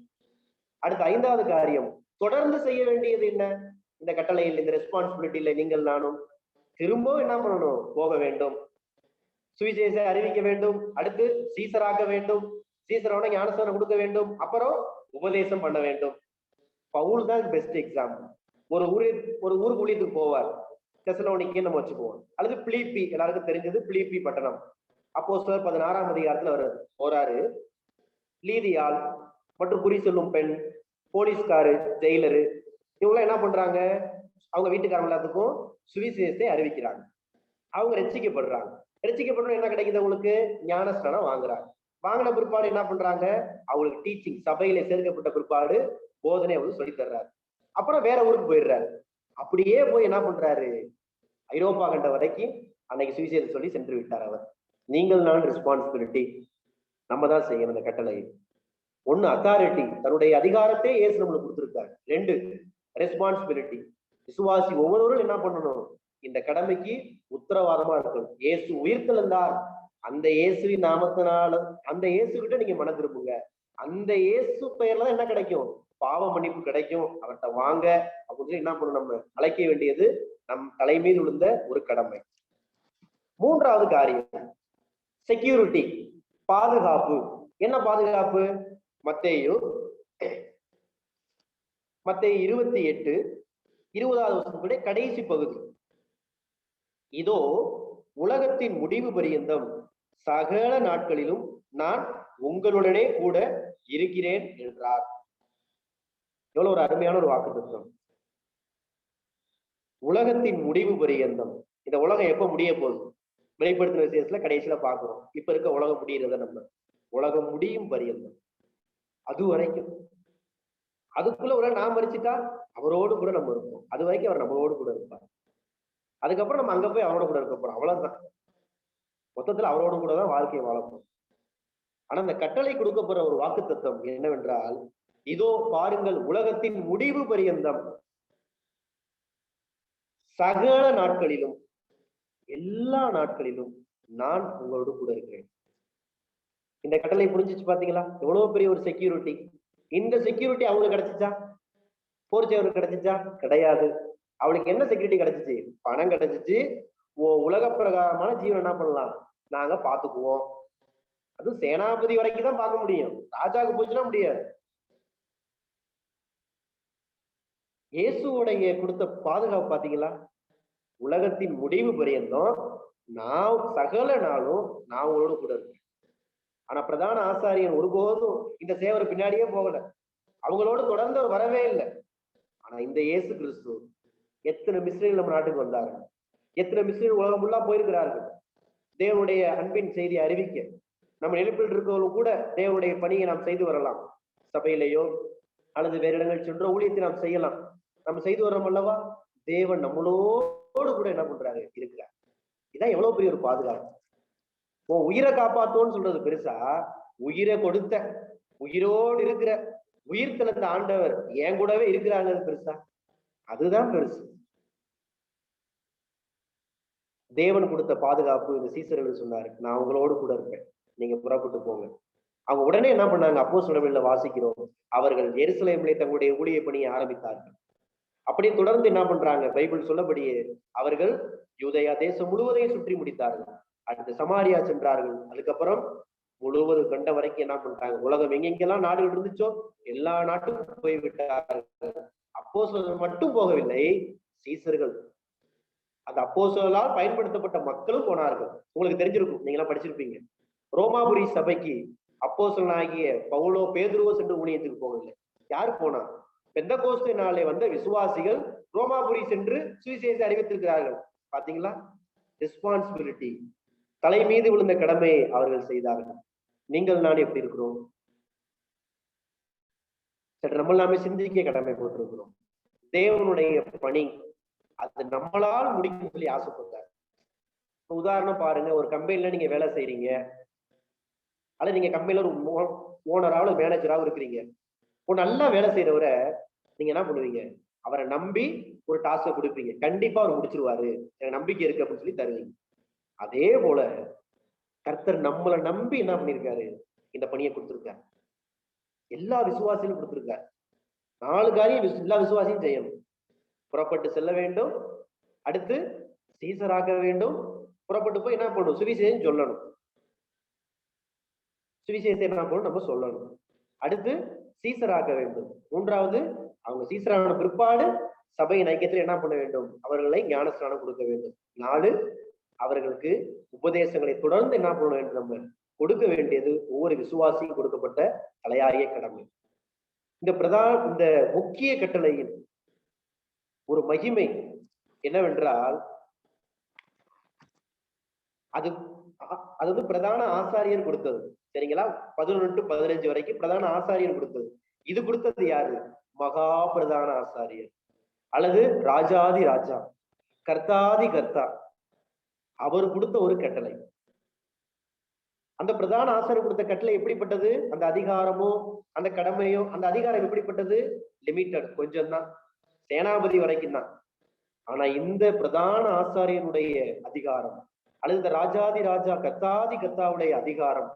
அடுத்த 5வது காரியம், தொடர்ந்து செய்ய வேண்டியது என்ன? இந்த கட்டளையில், இந்த ரெஸ்பான்சிபிலிட்டியில நீங்கள் நானும் திரும்பவும் என்ன பண்ணணும்? போக வேண்டும், சுவிசேஷ அறிவிக்க வேண்டும். அடுத்து சீசராக்க வேண்டும், சீசரான ஞானஸ்நானம் கொடுக்க வேண்டும், அப்புறம் உபதேசம் பண்ண வேண்டும். பவுல் தான் பெஸ்ட் எக்ஸாம்பிள். ஒரு ஊருக்கு ஊழியத்துக்கு போவார். தெசலோனிக்கே நம்ம வச்சுக்குவோம், அல்லது பிலிப்பி, எல்லாருக்கும் தெரிஞ்சது பிலிப்பி பட்டணம். அப்போஸ்தலர் 16ஆம் அதிகாரத்துல போறாரு. லீதியாள் மற்றும் குறி சொல்லும் பெண், போலீஸ்காரு, ஜெயிலரு இவங்களாம் என்ன பண்றாங்க? அவங்க வீட்டுக்காரங்க எல்லாத்துக்கும் சுவிசேஷத்தை அறிவிக்கிறாங்க. அவங்க ரட்சிக்கப்படுறாங்க. ரட்சிக்கப்படணும் என்ன கிடைக்குது? அவங்களுக்கு ஞானஸ்நானம் வாங்குறாங்க. வாங்கின பிற்பாடு என்ன பண்றாங்க? அவங்களுக்கு டீச்சிங், சபையில சேர்க்கப்பட்ட பிற்பாடு போதனை வந்து சொல்லி தர்றாரு. அப்புறம் வேற ஊருக்கு போயிடுறாரு. அப்படியே போய் என்ன பண்றாரு? ஐரோப்பா கண்ட வரைக்கும் அன்னைக்கு சுவிசேஷம் சொல்லி சென்று விட்டார் அவர். நீங்கள் நான் ரெஸ்பான்சிபிலிட்டி, நம்ம தான் செய்யணும் இந்த கட்டளை. ஒண்ணு அத்தாரிட்டி, தன்னுடைய அதிகாரத்தை இயேசு நம்மளுக்கு கொடுத்திருக்காரு. 2 ரெஸ்பான்சிபிலிட்டி, விசுவாசி ஒவ்வொருவரும் என்ன பண்ணணும்? இந்த கடமைக்கு உத்தரவாதமா இருக்கணும். இயேசு உயிர்த்தெழுந்தார், அந்த இயேசுவின் நாமத்தினால அந்த இயேசு கிட்ட நீங்க மனம் திரும்புங்க. அந்த இயேசு பெயர்ல என்ன கிடைக்கும்? பாவ மன்னிப்பு கிடைக்கும். அவர்கிட்ட வாங்க அப்படின்னு என்ன பண்ணணும்? நம்ம அழைக்க வேண்டியது நம் தலை மீது விழுந்த ஒரு கடமை. 3வது காரியம் செக்யூரிட்டி, பாதுகாப்பு. என்ன பாதுகாப்பு? மத்தேயு 28 20வது வசனத்துடைய கடைசி பகுதி. இதோ உலகத்தின் முடிவு பரியந்தம் சகல நாட்களிலும் நான் உங்களுடனே கூட இருக்கிறேன் என்றார். எவ்வளவு ஒரு அருமையான ஒரு வாக்குத்தத்தம். உலகத்தின் முடிவு பரியந்தம். இந்த உலகம் எப்ப முடிய போகுது? வெளிப்படுத்தின விசேஷத்துல கடைசியில பாக்குறோம். இப்ப இருக்க உலகம் முடியறத நம்ம உலகம் முடியும் பரியந்தம், அது வரைக்கும். அதுக்குள்ள ஒரு நாம் மறிச்சுட்டா அவரோடு கூட நம்ம இருப்போம். அது வரைக்கும் அவர் நம்மளோடு கூட இருப்பார். அதுக்கப்புறம் நம்ம அங்க போய் அவரோட கூட இருக்க போறோம். அவ்வளவுதான். மொத்தத்துல அவரோடு கூட தான் வாழ்க்கையை வாழப்போம். ஆனா அந்த கட்டளை கொடுக்கப்படுற ஒரு வாக்கு தத்துவம் என்னவென்றால், இதோ பாருங்கள் உலகத்தின் முடிவு பரியந்தம் சகல நாட்களிலும், எல்லா நாட்களிலும் நான் உங்களோடு கூட இருக்கிறேன். இந்த கட்டளை புரிஞ்சிச்சு பாத்தீங்களா? எவ்வளவு பெரிய ஒரு செக்யூரிட்டி. இந்த செக்யூரிட்டி அவங்களுக்கு கிடைச்சிச்சா? போர்ச்சேவருக்கு கிடைச்சிச்சா? கிடையாது. அவளுக்கு என்ன செக்யூரிட்டி கிடைச்சிச்சு? பணம் கிடைச்சிச்சு. உலக பிரகாரமான ஜீவன் என்ன பண்ணலாம்? நாங்க பாத்துக்குவோம். அது சேனாபதி வரைக்கும் தான் பார்க்க முடியும். ராஜாவுக்கு போச்சுன்னா முடியாது. இயேசுடைய கொடுத்த பாதுகாப்பு பாத்தீங்களா? உலகத்தின் முடிவு பரியந்தம் நான் சகல நாளும் நான் உங்களோட கூட இருக்கேன். ஆனா பிரதான ஆசாரியன் ஒருபோதும் இந்த சேவர் பின்னாடியே போகல. அவங்களோட தொடர்ந்து அவர் வரவே இல்லை. ஆனா இந்த இயேசு கிறிஸ்து எத்தனை மிஸ்ரீகள் நம்ம நாட்டுக்கு வந்தார்கள், எத்தனை மிஸ்ரீகள் உலகம் ஃபுல்லா போயிருக்கிறார்கள். தேவனுடைய அன்பின் செய்தியை அறிவிக்க நம்ம நிலப்பில் இருக்கவங்களும் கூட தேவனுடைய பணியை நாம் செய்து வரலாம். சபையிலேயோ அல்லது வேற இடங்கள் சென்றோ ஊழியத்தை நாம் செய்யலாம். நம்ம செய்து வர்றோம் அல்லவா? தேவன் நம்மளோடு கூட என்ன பண்றாரு? இருக்கிறார். இதான் எவ்வளவு பெரிய ஒரு பாதுகாப்பு. உயிரை காப்பாத்தோன்னு சொல்றது பெருசா? உயிரை கொடுத்த, உயிரோடு இருக்கிற, உயிர் தெளிந்த ஆண்டவர் என் கூடவே இருக்கிறாங்க பெருசா? அதுதான் பெருசு. தேவன் கொடுத்த பாதுகாப்பு. இந்த சீசர்கள் சொன்னாரு, நான் உங்களோடு கூட இருப்பேன், நீங்க புறப்பட்டு போங்க. அவங்க உடனே என்ன பண்ணாங்க? அப்போஸ்தலர்களை வாசிக்கிறோம், அவர்கள் எருசலேமிலே தங்களுடைய ஊழிய பணியை ஆரம்பித்தார்கள். அப்படியே தொடர்ந்து என்ன பண்றாங்க? பைபிள் சொல்லபடியே அவர்கள் யூதேயா தேசம் முழுவதையும் சுற்றி முடித்தார்கள். அடுத்து சமாரியா சென்றார்கள். அதுக்கப்புறம் முழுவதும் கண்ட வரைக்கும் என்ன பண்றாங்க? உலகம் எங்கெங்கெல்லாம் நாடுகள் இருந்துச்சோ எல்லா நாட்டுக்கும் போய்விட்டார்கள். அப்போஸ்தலர்கள் மட்டும் போகவில்லை, சீசர்கள், அந்த அப்போஸ்தலர்களால் பயன்படுத்தப்பட்ட மக்களும் போனார்கள். உங்களுக்கு தெரிஞ்சிருக்கும், நீங்க எல்லாம் படிச்சிருப்பீங்க. ரோமாபுரி சபைக்கு அப்போஸ்தலனாகிய பவுலோ பேதுருவோ சென்று ஊழியத்துக்கு போகவில்லை. யாரு போனா? பெந்தகோஸ்து நாளே வந்த விசுவாசிகள் ரோமாபுரி சென்று சுவிசேஷ அறிவித்திருக்கிறார்கள். பாத்தீங்களா? ரெஸ்பான்சிபிலிட்டி, தலை மீது விழுந்த கடமையை அவர்கள் செய்தார்கள். நீங்கள் நான் எப்படி இருக்கிறோம்? சற்று நம்ம நாமே சிந்திக்க கடமை போட்டிருக்கிறோம். தேவனுடைய பணி அது நம்மளால் முடிக்கும் சொல்லி ஆசைப்பட்டார். உதாரணம் பாருங்க, ஒரு கம்பெனில நீங்க வேலை செய்றீங்க, அல்லது நீங்க கம்பெனில ஒரு ஓனராகவும் மேனேஜராகவும் இருக்கிறீங்க. ஒரு நல்லா வேலை செய்யறவரை நீங்க என்ன பண்ணுவீங்க? அவரை நம்பி ஒரு டாஸ்கை கொடுப்பீங்க. கண்டிப்பா அவர் முடிச்சிருவாரு, எனக்கு நம்பிக்கை இருக்கு அப்படின்னு சொல்லி தருவீங்க. அதே போல கர்த்தர் நம்மளை நம்பி என்ன பண்ணிருக்காரு? இந்த பணியை கொடுத்திருக்காரு. எல்லா விசுவாசியும் கொடுத்திருக்காரு. 4 காரியம் எல்லா விசுவாசியும் செய்யணும். புறப்பட்டு செல்ல வேண்டும், அடுத்து சீசராக்க வேண்டும், புறப்பட்டு போய் என்ன பண்ணணும்? சுவிசேஷம் சொல்லணும். சுவிசேஷம் என்ன பண்ணணும்? நம்ம சொல்லணும். அடுத்து சீசராக்க வேண்டும். 3வது அவங்க சீசரான பிற்பாடு சபையின் ஐக்கியத்தில் என்ன பண்ண வேண்டும்? அவர்களை ஞானஸ்நானம் கொடுக்க வேண்டும். 4 அவர்களுக்கு உபதேசங்களை தொடர்ந்து என்ன பண்ண வேண்டும்? நம்ம கொடுக்க வேண்டியது ஒவ்வொரு விசுவாசியும் கொடுக்கப்பட்ட தலையாரிய கடமை. இந்த முக்கிய கட்டளையின் ஒரு மகிமை என்னவென்றால், அது பிரதான ஆசாரியர் கொடுத்தது. சரிங்களா? 11 to 15 வரைக்கும் பிரதான ஆசாரியர் கொடுத்தது. இது கொடுத்தது யாரு? மகா பிரதான ஆசாரியர் அல்லது ராஜாதி ராஜா, கர்த்தாதி கர்த்தா, அவர் கொடுத்த ஒரு கட்டளை. அந்த பிரதான ஆசாரியர் கொடுத்த கட்டளை எப்படிப்பட்டது? அந்த அதிகாரமோ அந்த கடமையோ, அந்த அதிகாரம் எப்படிப்பட்டது? லிமிட்டட், கொஞ்சம் தான், சேனாபதி வரைக்கும் தான். ஆனா இந்த பிரதான ஆசாரியனுடைய அதிகாரம் அல்லது இந்த ராஜாதி ராஜா கர்த்தாதி கர்த்தாவுடைய அதிகாரம்,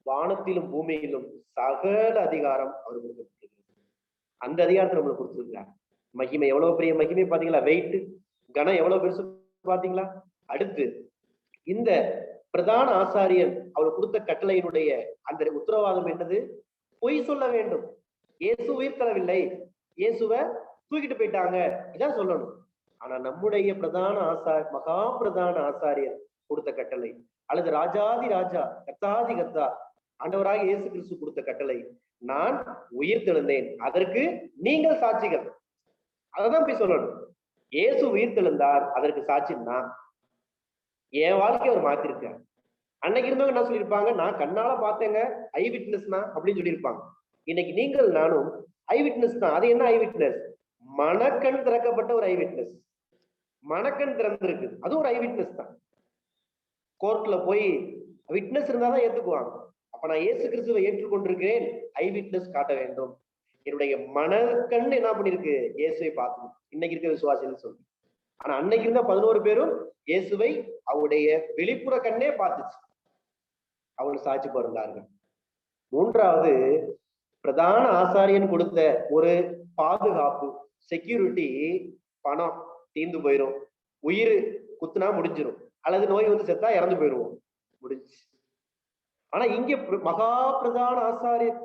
வானத்திலும் பூமியிலும் சகல அதிகாரம் அவர் கொடுக்கப்பட்டிருக்கிறது. அந்த அதிகாரத்தை நம்மளுக்கு கொடுத்துருக்காங்க. மகிமை எவ்வளவு பெரிய மகிமை பாத்தீங்களா? வெயிட், கனம் எவ்வளவு பெருசு பாத்தீங்களா? அடுத்து இந்த பிரதான ஆசாரியன் அவர் கொடுத்த கட்டளையினுடைய அந்த உத்தரவாதம் என்னது? பொய் சொல்ல வேண்டும். இயேசு உயிர்த்தளவில்லை, இயேசுவை தூக்கிட்டு போயிட்டாங்க, இதான் சொல்லணும். ஆனா நம்முடைய மகா பிரதான ஆசாரியர் கொடுத்த கட்டளை அல்லது ராஜாதி ராஜா கர்த்தாதி கர்த்தா ஆண்டவராக இயேசு கிறிஸ்து கொடுத்த கட்டளை, நான் உயிர்த்தெழுந்தேன், அதற்கு நீங்கள் சாட்சிகள். அததான் போய் சொல்லணும். இயேசு உயிர்த்தெழுந்தார், அதற்கு சாட்சி நான். என் வாழ்க்கையை அவர் மாத்திருக்கார். அன்னைக்கு இருந்தவங்க என்ன சொல்லியிருப்பாங்க? நான் கண்ணால பார்த்தேங்க, ஐ விட்னஸ் தான் அப்படின்னு சொல்லியிருப்பாங்க. இன்னைக்கு நீங்கள் நானும் ஐ விட்னஸ் தான். அது என்ன ஐ விட்னஸ்? மனக்கண் திறக்கப்பட்ட ஒரு ஐ விட்னஸ். மனக்கண் திறந்திருக்கு, அது ஒரு ஐ விட்னஸ் தான். கோர்ட்ல போய் விட்னஸ் இருந்தாதான் ஏத்துக்குவாங்க. அப்ப நான் இயேசு கிறிஸ்துவை ஏற்றுக்கொண்டிருக்கிறேன், ஐ விட்னஸ் காட்ட வேண்டும். என்னுடைய மனக்கண் என்ன பண்ணிருக்கு? இயேசுவை பார்க்கணும். இன்னைக்கு இருக்க விசுவாசின்னு சொல்லி. ஆனா அன்னைக்கு இருந்த 11 பேரும் இயேசுவை அவருடைய வெளிப்புற கண்ணே பார்த்துச்சு, அவங்க சாட்சி பிறந்தார்கள். மூன்றாவது, பிரதான ஆசாரியன் கொடுத்த ஒரு பாதுகாப்பு, செக்யூரிட்டி. பணம் தீர்ந்து போயிடும், உயிர் குத்துனா முடிஞ்சிடும், அல்லது நோய் வந்து செத்தா இறந்து போயிடுவோம், முடிஞ்சு. ஆனா இங்க மகா பிரதான ஆசாரியர்,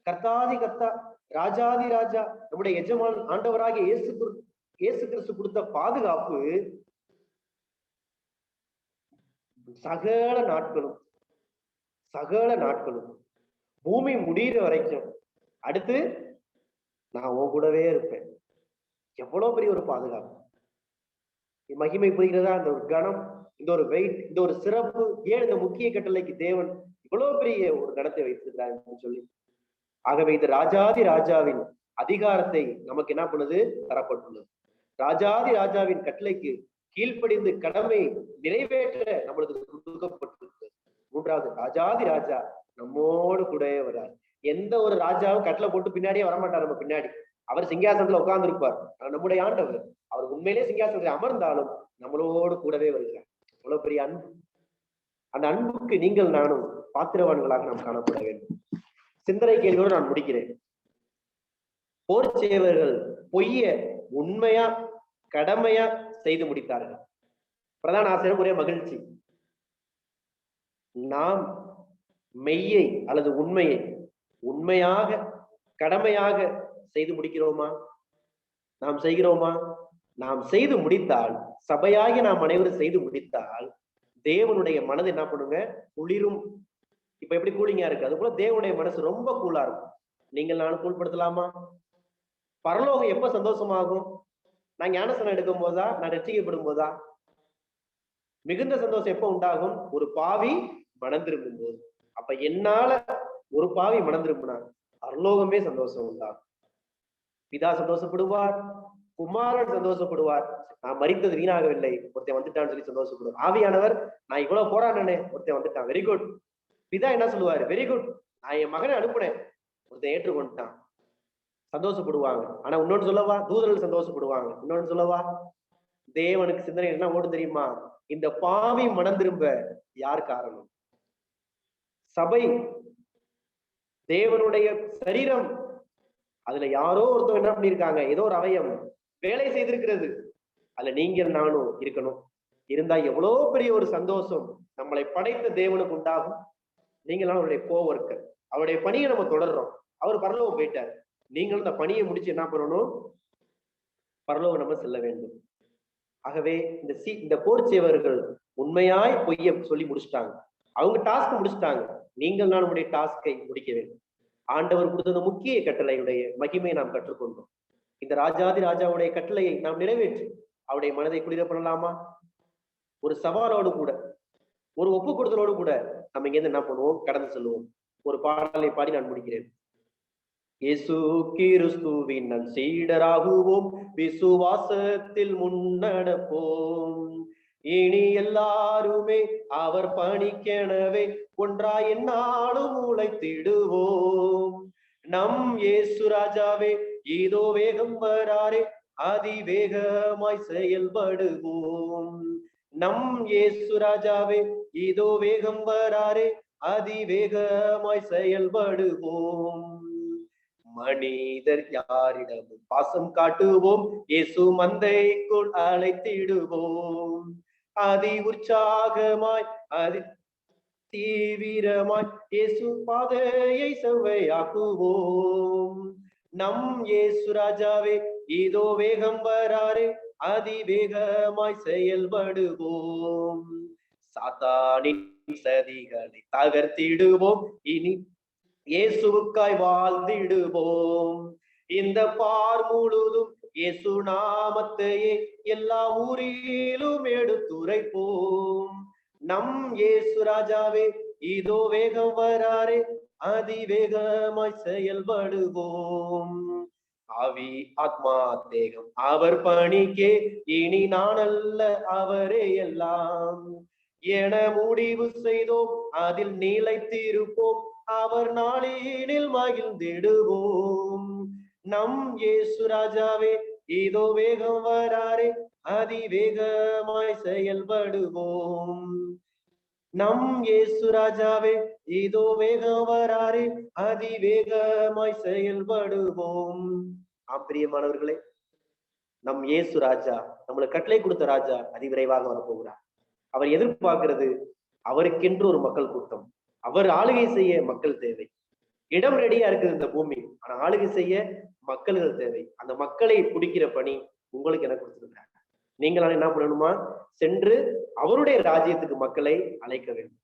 கர்த்தாதி கர்த்தா, ராஜாதி ராஜா, நம்முடைய எஜமான் ஆண்டவராகிய இயேசு கிறிஸ்து கொடுத்த பாதுகாப்பு சகல நாட்களும் பூமி முடிகிற வரைக்கும். அடுத்து நான் உன் கூடவே இருப்பேன். எவ்வளவு பெரிய ஒரு பாதுகாப்பு! மகிமை புரிகிறதா? அந்த ஒரு கணம், இந்த ஒரு வெயிட், இந்த ஒரு சிறப்பு. ஏன் இந்த முக்கிய கட்டளைக்கு தேவன் இவ்வளவு பெரிய ஒரு கணத்தை வைத்திருக்கிறார் சொல்லி. ஆகவே இந்த ராஜாதி ராஜாவின் அதிகாரத்தை நமக்கு என்ன பண்ணுது? தரப்பட்டுள்ளது. ராஜாதி ராஜாவின் கட்டளைக்கு கீழ்ப்படிந்து கடமை நிறைவேற்ற நம்மளுக்கு கொடுக்கப்பட்டிருக்கு. மூன்றாவது, ராஜாதி ராஜா நம்மோடு கூடவே வர்றார். எந்த ஒரு ராஜாவும் கட்டளை போட்டு பின்னாடியே வரமாட்டார் நம்ம பின்னாடி. அவர் சிங்காசனத்துல உட்கார்ந்து இருப்பார். நம்முடைய ஆண்டவர் அவர் உண்மையிலே சிங்காசனத்தில் அமர்ந்தாலும் நம்மளோடு கூடவே வருகிறார். அவ்வளவு பெரிய அன்பு. அந்த அன்புக்கு நீங்கள் நானும் பாத்திரவான்களாக நாம் காணப்பட வேண்டும். சிந்தனை கேள்வியோடு நான் முடிக்கிறேன். போர் செய்வர்கள் பொய்ய உண்மையா கடமையா செய்து முடித்தார்கள். பிரதான ஆசிரியர் ஒரே மகிழ்ச்சி. நாம் மெய்யை அல்லது உண்மையை உண்மையாக கடமையாக செய்து முடிக்கிறோமா? நாம் செய்கிறோமா? நாம் செய்து முடித்தால், சபையாகி நாம் அனைவரும் செய்து முடித்தால், தேவனுடைய மனது என்ன பண்ணுங்க? குளிரும். இப்ப எப்படி கூலிங்கா இருக்கு, அது போல தேவனுடைய மனசு ரொம்ப கூலா இருக்கும். நீங்கள் நானும் கூழ்படுத்தலாமா? பரலோகம் எப்ப சந்தோஷமாகும்? நான் ஞானஸ்நானம் எடுக்கும் போதா? நான் ரட்சிக்கப்படும் போதா? மிகுந்த சந்தோஷம் எப்ப உண்டாகும்? ஒரு பாவி மனம் திரும்பும் போது. அப்ப என்னால ஒரு பாவி மனம் திரும்பினா பரலோகமே சந்தோஷம் உண்டாகும். பிதா சந்தோஷப்படுவார், குமாரன் சந்தோஷப்படுவார். நான் மரித்தது வீணாகவில்லை, ஒருத்தன் வந்துட்டான்னு சொல்லி சந்தோஷப்படுவார். ஆவியானவர், நான் இவ்வளவு போராடினே, ஒருத்தன் வந்துட்டான், வெரி குட். பிதா என்ன சொல்லுவாரு? வெரி குட், நான் என் மகனை அனுப்புனேன், ஒருத்தன் ஏற்றுக்கொண்டுட்டான், சந்தோஷப்படுவாங்க. ஆனா இன்னொன்னு சொல்லவா? தூதர்கள் சந்தோஷப்படுவாங்க. இன்னொன்னு சொல்லவா? தேவனுக்கு சிந்தனை என்ன ஓடும் தெரியுமா? இந்த பாவி மனம் திரும்ப யார் காரணம்? சபை, தேவனுடைய சரீரம், அதுல யாரோ ஒருத்தர் என்ன பண்ணிருக்காங்க, ஏதோ ஒரு அவயம் வேலை செய்திருக்கிறது. அதுல நீங்கள் நானும் இருக்கணும். இருந்தா எவ்வளவு பெரிய ஒரு சந்தோஷம் நம்மளை படைத்த தேவனுக்கு உண்டாகும். நீங்களும் அவருடைய கோவர்க்கர், அவருடைய பணியை நம்ம தொடர்றோம். அவர் பரலோகம் போயிட்டார், நீங்களும் இந்த பணியை முடிச்சு என்ன பண்ணணும்? பரலோகம் நம்ம செல்ல வேண்டும். ஆகவே இந்த போர் சேவர்கள் உண்மையாய் பொய்ய சொல்லி முடிச்சுட்டாங்க. அவங்க டாஸ்க் முடிச்சுட்டாங்க. நீங்கள் நான் நம்முடைய டாஸ்கை முடிக்க வேண்டும். ஆண்டவர் கொடுத்த முக்கிய கட்டளையுடைய மகிமையை நாம் கற்றுக்கொண்டோம். இந்த ராஜாதி ராஜாவுடைய கட்டளையை நாம் நிறைவேற்றி அவருடைய மனதை குளிர பண்ணலாமா? ஒரு சவாலோடு கூட, ஒரு ஒப்பு கொடுத்தலோடு கூட நம்ம இங்க இருந்து என்ன பண்ணுவோம்? கடந்து செல்வோம். ஒரு பாடலை பாடி நான் முடிக்கிறேன். இயேசு கிறிஸ்துவின் நம் சீடராகுவோம், விசுவாசத்தில் முன்னடப்போம். இனி எல்லாருமே அவர் பணிக்கெனவே ஒன்றாய் என்னாலும் உழைத்திடுவோம். நம் இயேசு ராஜாவே இதோ வேகம் வராரே, அதிவேகமாய் செயல்படுவோம். நம் இயேசு ராஜாவே இதோ வேகம் வராரே, அதிவேகமாய் செயல்படுவோம். மனிதர் யாரிடமும் பாசம் காட்டுவோம், இயேசு மந்தைக்குள் அழைத்திடுவோம். அதி உற்சாகமாய் அதி தீவிரமாய் இயேசு பாதையை செவ்வையாக்குவோம். நம் இயேசு ராஜாவே இதோ வேகம் வராரே, அதிவேகமாய் செயல்படுவோம். சாத்தானின் சதிகளை தகர்த்திடுவோம், இனி இயேசுவுக்காய் வாழ்ந்திடுவோம். இந்த பார் முழுதும் இயேசு நாமத்தையே எல்லா ஊரிலும் எடுத்துரைப்போம். நம் இயேசு ராஜாவே இதோ வேகம் வராரே, அதிவேகமாய் செயல்படுவோம். ஆவி ஆத்மா தேகம் அவர் பணிக்கே, இனி நான் அல்ல அவரே எல்லாம் என முடிவு செய்தோம், அதில் நிலைத்திருப்போம், அவர் நாளினில் மகிழ்ந்திடுவோம். நம் இயேசு ராஜாவே இதோ வேகம் வராரே, அதிவேகமாய் செயல்படுவோம். நம் இயேசு ராஜாவே இதோ வேகம் வராரே, அதிவேகமாய் செயல்படுவோம். பிரியமானவர்களே, நம் இயேசு ராஜா, நம்மளுக்கு கட்டளை கொடுத்த ராஜா அதிவிரைவாக வரப்போகிறார். அவர் எதிர்பார்க்கிறது அவருக்கென்று ஒரு மக்கள் கூட்டம். அவர் ஆளுகை செய்ய மக்கள் தேவை. இடம் ரெடியா இருக்குது இந்த பூமி, ஆனா ஆளுகை செய்ய மக்கள்கள் தேவை. அந்த மக்களை பிடிக்கிற பணி உங்களுக்கு என்ன கொடுத்திருக்கிறாங்க. நீங்களால என்ன பண்ணணுமா? சென்று அவருடைய ராஜ்யத்துக்கு மக்களை அழைக்க வேண்டும்.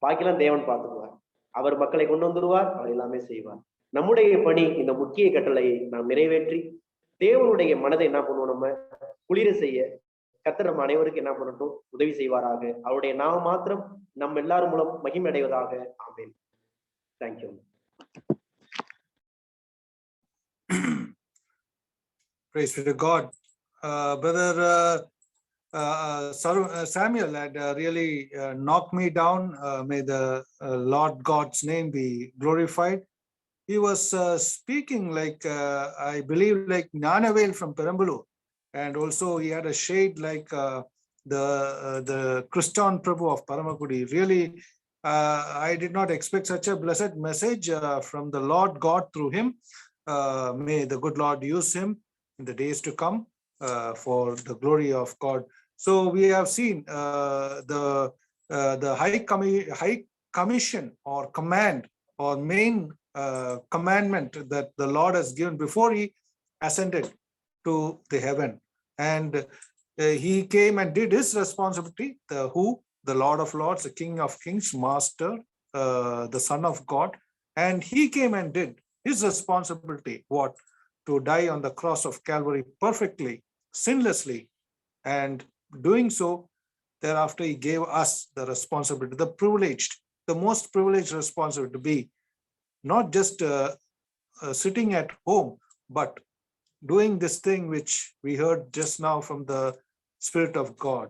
பாக்கிலாம் தேவன் பார்த்துக்குவார். அவர் மக்களை கொண்டு வந்துடுவார், அவர் எல்லாமே செய்வார். நம்முடைய பணி இந்த முக்கிய கட்டளையை நாம் நிறைவேற்றி தேவனுடைய மனதை என்ன பண்ணுவோம்? நம்ம குளிர செய்ய கர்த்தர் நம்ம அனைவருக்கு என்ன பண்ணட்டும்? உதவி செய்வாராக. அவருடைய நாம மாத்திரம் நம்ம எல்லாரும் மூலம் மகிமை அடைவதாக. ஆமென். Thank you. Praise be to God. Brother Samuel had really knocked me down. May the Lord God's name be glorified. He was speaking like, I believe, like Gnanavel from Perambulur. And also he had a shade like the Kristan Prabhu of Paramakudi. Really, I did not expect such a blessed message from the Lord God through him. May the good Lord use him in the days to come for the glory of God. So we have seen the high commission or command or main commandment that the Lord has given before he ascended to the heaven. And he came and did his responsibility, the Lord of Lords, the King of Kings, Master, the Son of God. And he came and did his responsibility, what? To die on the cross of Calvary perfectly, sinlessly. And doing so, thereafter he gave us the responsibility, the privileged, the most privileged responsibility to be not just sitting at home, but doing this thing which we heard just now from the Spirit of God.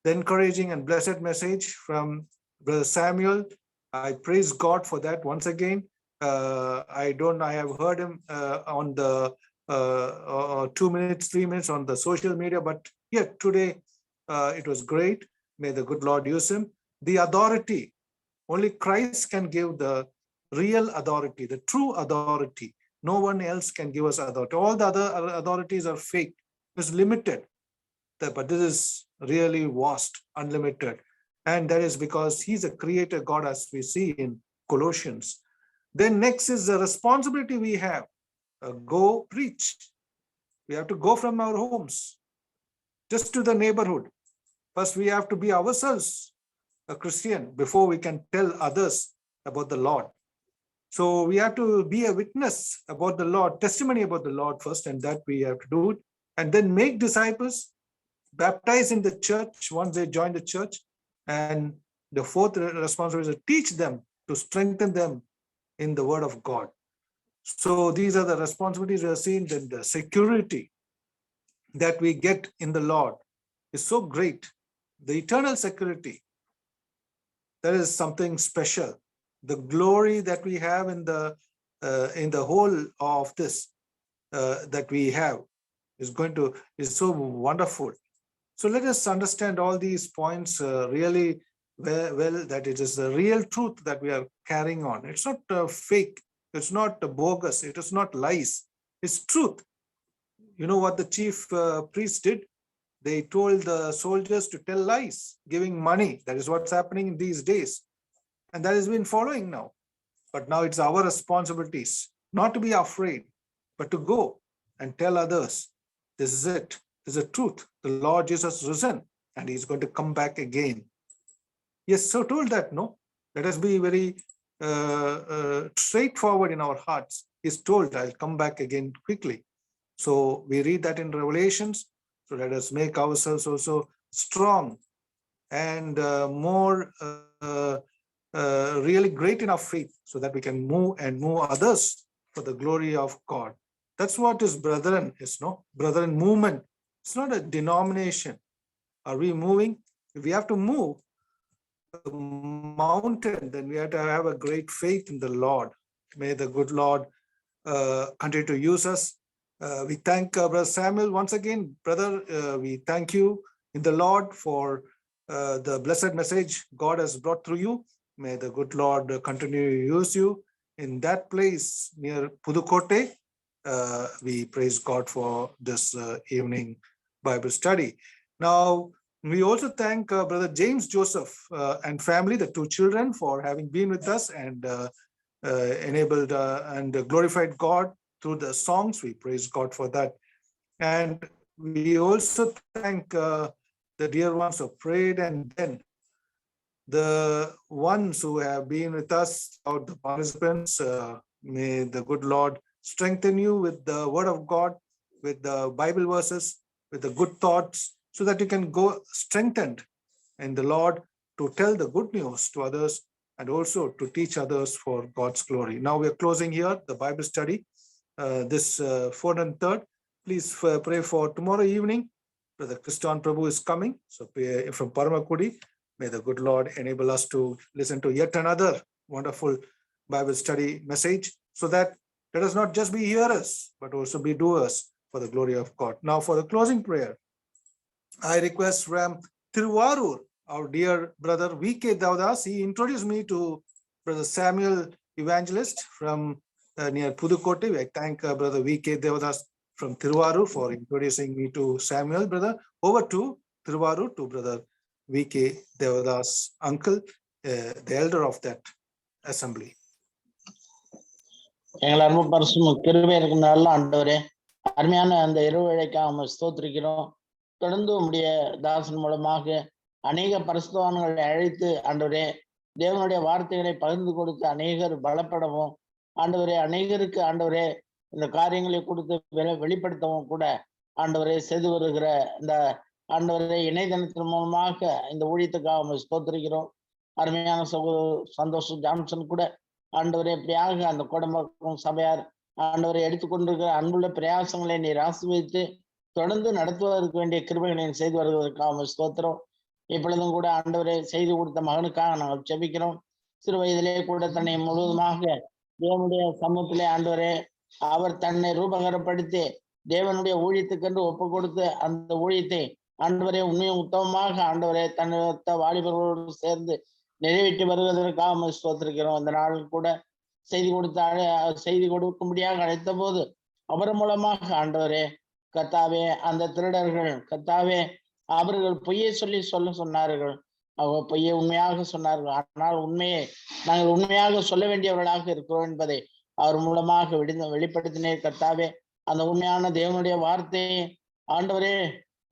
The encouraging and blessed message from Brother Samuel. I praise God for that once again. I have heard him on the 2 minutes, 3 minutes on the social media, but yet today it was great. May the good Lord use him. The authority, only Christ can give the real authority, the true authority. No one else can give us authority. All the other authorities are fake. It's limited. But this is really vast, unlimited. And that is because he's a creator God, as we see in Colossians. Then next is the responsibility we have. Go preach. We have to go from our homes just to the neighborhood. First, we have to be ourselves a Christian before we can tell others about the Lord. So we have to be a witness about the Lord, testimony about the Lord first, and that we have to do it. And then make disciples, baptize in the church once they join the church. And the fourth responsibility is to teach them, to strengthen them in the word of God. So these are the responsibilities we have seen. Then the security that we get in the Lord is so great. The eternal security, that is something special. The glory that we have in the whole of this that we have is so wonderful. So let us understand all these points really well, that it is the real truth that we are carrying on. It's not fake, it's not bogus, it is not lies, it's truth. You know what the chief priest did? They told the soldiers to tell lies, giving money. That is what's happening in these days. And that has been following now. But now it's our responsibilities not to be afraid, but to go and tell others, this is it. This is the truth. The Lord Jesus risen and he's going to come back again. Yes, so told that, no? Let us be very straightforward in our hearts. He's told, I'll come back again quickly. So we read that in Revelations. So let us make ourselves also strong and more really great in our faith, so that we can move others for the glory of God. That's what is brethren is, no? Brethren movement. It's not a denomination. Are we moving? If we have to move a mountain, then we have to have a great faith in the Lord. May the good Lord continue to use us. We thank Brother Samuel once again. Brother, we thank you in the Lord for the blessed message God has brought through you. May the good Lord continue to use you in that place near Pudukkottai. We praise God for this evening Bible study. Now, we also thank Brother James Joseph and family, the two children, for having been with us and enabled and glorified God through the songs. We praise God for that. And we also thank the dear ones who prayed, and then the ones who have been with us, out the participants. May the good Lord strengthen you with the word of God, with the Bible verses, with the good thoughts, so that you can go strengthened in the Lord to tell the good news to others and also to teach others for God's glory. Now we are closing here the Bible study, this 4th and 3rd. Please pray for tomorrow evening. Brother Kristan Prabhu is coming. So from Paramakudi, may the good Lord enable us to listen to yet another wonderful Bible study message, so that let us not just be hearers, but also be doers for the glory of God. Now for the closing prayer, I request from Tiruvarur, our dear brother V.K. Devadas. He introduced me to Brother Samuel Evangelist from near Pudukkottai. I thank Brother V.K. Devadas from Tiruvarur for introducing me to Samuel. Brother, over to Tiruvarur to Brother V.K. Devadas, uncle, the elder of that assembly. எங்கள் அன்பு பரிசும் கிருபை இருக்கும் நல்ல ஆண்டவரே, அருமையான அந்த இரவு வேளைக்காக ஸ்தோத்திரிக்கிறோம். தொடர்ந்து உம்முடைய தாசன் மூலமாக அநேக பரிசுத்தவான்களை அழைத்து ஆண்டவரே தேவனுடைய வார்த்தைகளை பகிர்ந்து கொடுத்து அநேகர் பலப்படவும், ஆண்டவரே அநேகருக்கு ஆண்டவரே இந்த காரியங்களை கொடுத்து வெளிப்படுத்தவும் கூட ஆண்டவரே செய்து வருகிற இந்த ஆண்டவரே இணையதளத்தின் மூலமாக இந்த ஊழியத்துக்காக ஸ்தோத்திரிக்கிறோம். அருமையான சந்தோஷ் ஜான்சன் கூட ஆண்டவரே இப்படியாக அந்த குடும்பம் சபையார் ஆண்டவரை எடுத்துக்கொண்டிருக்கிற அன்புள்ள பிரயாசங்களை நீர் ஆசீர்வதித்து தொடர்ந்து நடத்துவதற்கு வேண்டிய கிருபைகளை செய்து வருவதற்காக ஸ்தோத்திரம். இப்பொழுதும் கூட ஆண்டவரை செய்து கொடுத்த மகனுக்காக நாங்கள் ஜெபிக்கிறோம். சிறு வயதிலே கூட தன்னை முழுவதுமாக தேவனுடைய சமூகத்திலே ஆண்டவரே அவர் தன்னை ரூபகரப்படுத்தி தேவனுடைய ஊழியத்துக்கென்று ஒப்பு கொடுத்து அந்த ஊழியத்தை ஆண்டவரே உண்மையும் உத்தமமாக ஆண்டவரே தன்னித்த வாலிபர்களோடு சேர்ந்து நிறைவேற்றி வருவதற்காக ஸ்தோத்திரிக்கிறோம். அந்த நாளில் கூட செய்தி கொடுக்கும்படியாக அழைத்த போது அவர் மூலமாக ஆண்டவரே கர்த்தாவே அந்த திருடர்கள் கர்த்தாவே அவர்கள் பொய்யை சொல்ல சொன்னார்கள். அவர் பொய்யை உண்மையாக சொன்னார்கள். ஆனால் உண்மையை நாங்கள் உண்மையாக சொல்ல வேண்டியவர்களாக இருக்கிறோம் என்பதை அவர் மூலமாக வெளிப்படுத்தினேன். கர்த்தாவே அந்த உண்மையான தேவனுடைய வார்த்தையை ஆண்டவரே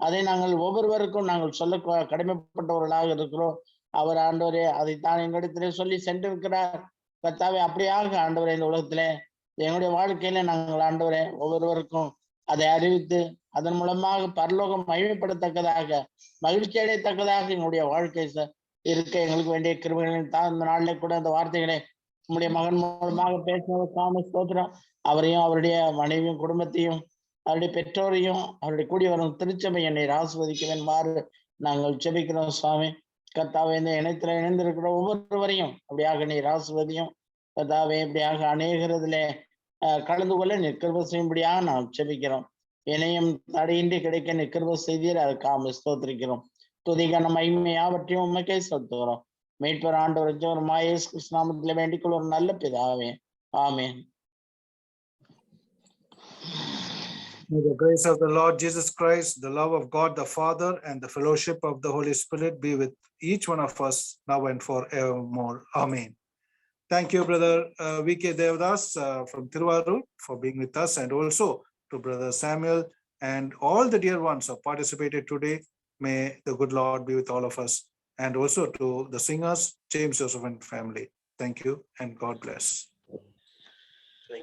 அதை நாங்கள் ஒவ்வொருவருக்கும் நாங்கள் சொல்ல கடமைப்பட்டவர்களாக இருக்கிறோம். அவர் ஆண்டவரே அதைத்தான் எங்களிடத்திலே சொல்லி சென்றிருக்கிறார். கர்த்தாவே அப்படியாக ஆண்டவரே இந்த உலகத்திலே எங்களுடைய வாழ்க்கையில நாங்கள் ஆண்டவரே ஒவ்வொருவருக்கும் அதை அறிவித்து அதன் மூலமாக பரலோகம் மகிமைப்படத்தக்கதாக மகிழ்ச்சி அடையத்தக்கதாக எங்களுடைய வாழ்க்கை இருக்க எங்களுக்கு வேண்டிய கிருபைகளின் தான் இந்த நாளிலே கூட அந்த வார்த்தைகளை உங்களுடைய மகன் மூலமாக பேசினதற்கான ஸ்தோத்திரம். அவரையும் அவருடைய மனைவியும் குடும்பத்தையும் அவருடைய பெற்றோரையும் அவருடைய கூடி வரும் திருச்சபை என்னை ஆசீர்வதிக்கவேன்மாறு நாங்கள் ஜெபிக்கிறோம் சுவாமி. கர்த்தாவே இந்த இணையத்துல இணைந்திருக்கிற ஒவ்வொருவரையும் அப்படியாக நீர் ஆசீர்வதியும். கர்த்தாவே இப்படியாக அநேகரதிலே கலந்து கொள்ள நிற்கிற செய்யும்படியாக நாம் ஜெபிக்கிறோம். இணையம் தடையின்றி கிடைக்க நிற்கிற செய்தியில் அதுக்காக ஸ்தோத்திரிக்கிறோம். துதிக்கான மகிமையாவற்றையும் உண்மைக்கே செலுத்துகிறோம். மீட்பர் ஆண்டவர் இயேசு கிறிஸ்து நாமத்திலே வேண்டிக் கொள்ள ஒரு நல்ல பிதாவே, ஆமென். May the grace of the Lord Jesus Christ, the love of God the Father, and the fellowship of the Holy Spirit be with each one of us now and forevermore. Amen. Thank you, Brother V.K. Devdas from Tiruvarur for being with us, and also to Brother Samuel and all the dear ones who participated today. May the good Lord be with all of us, and also to the singers, James Joseph and family. Thank you and God bless.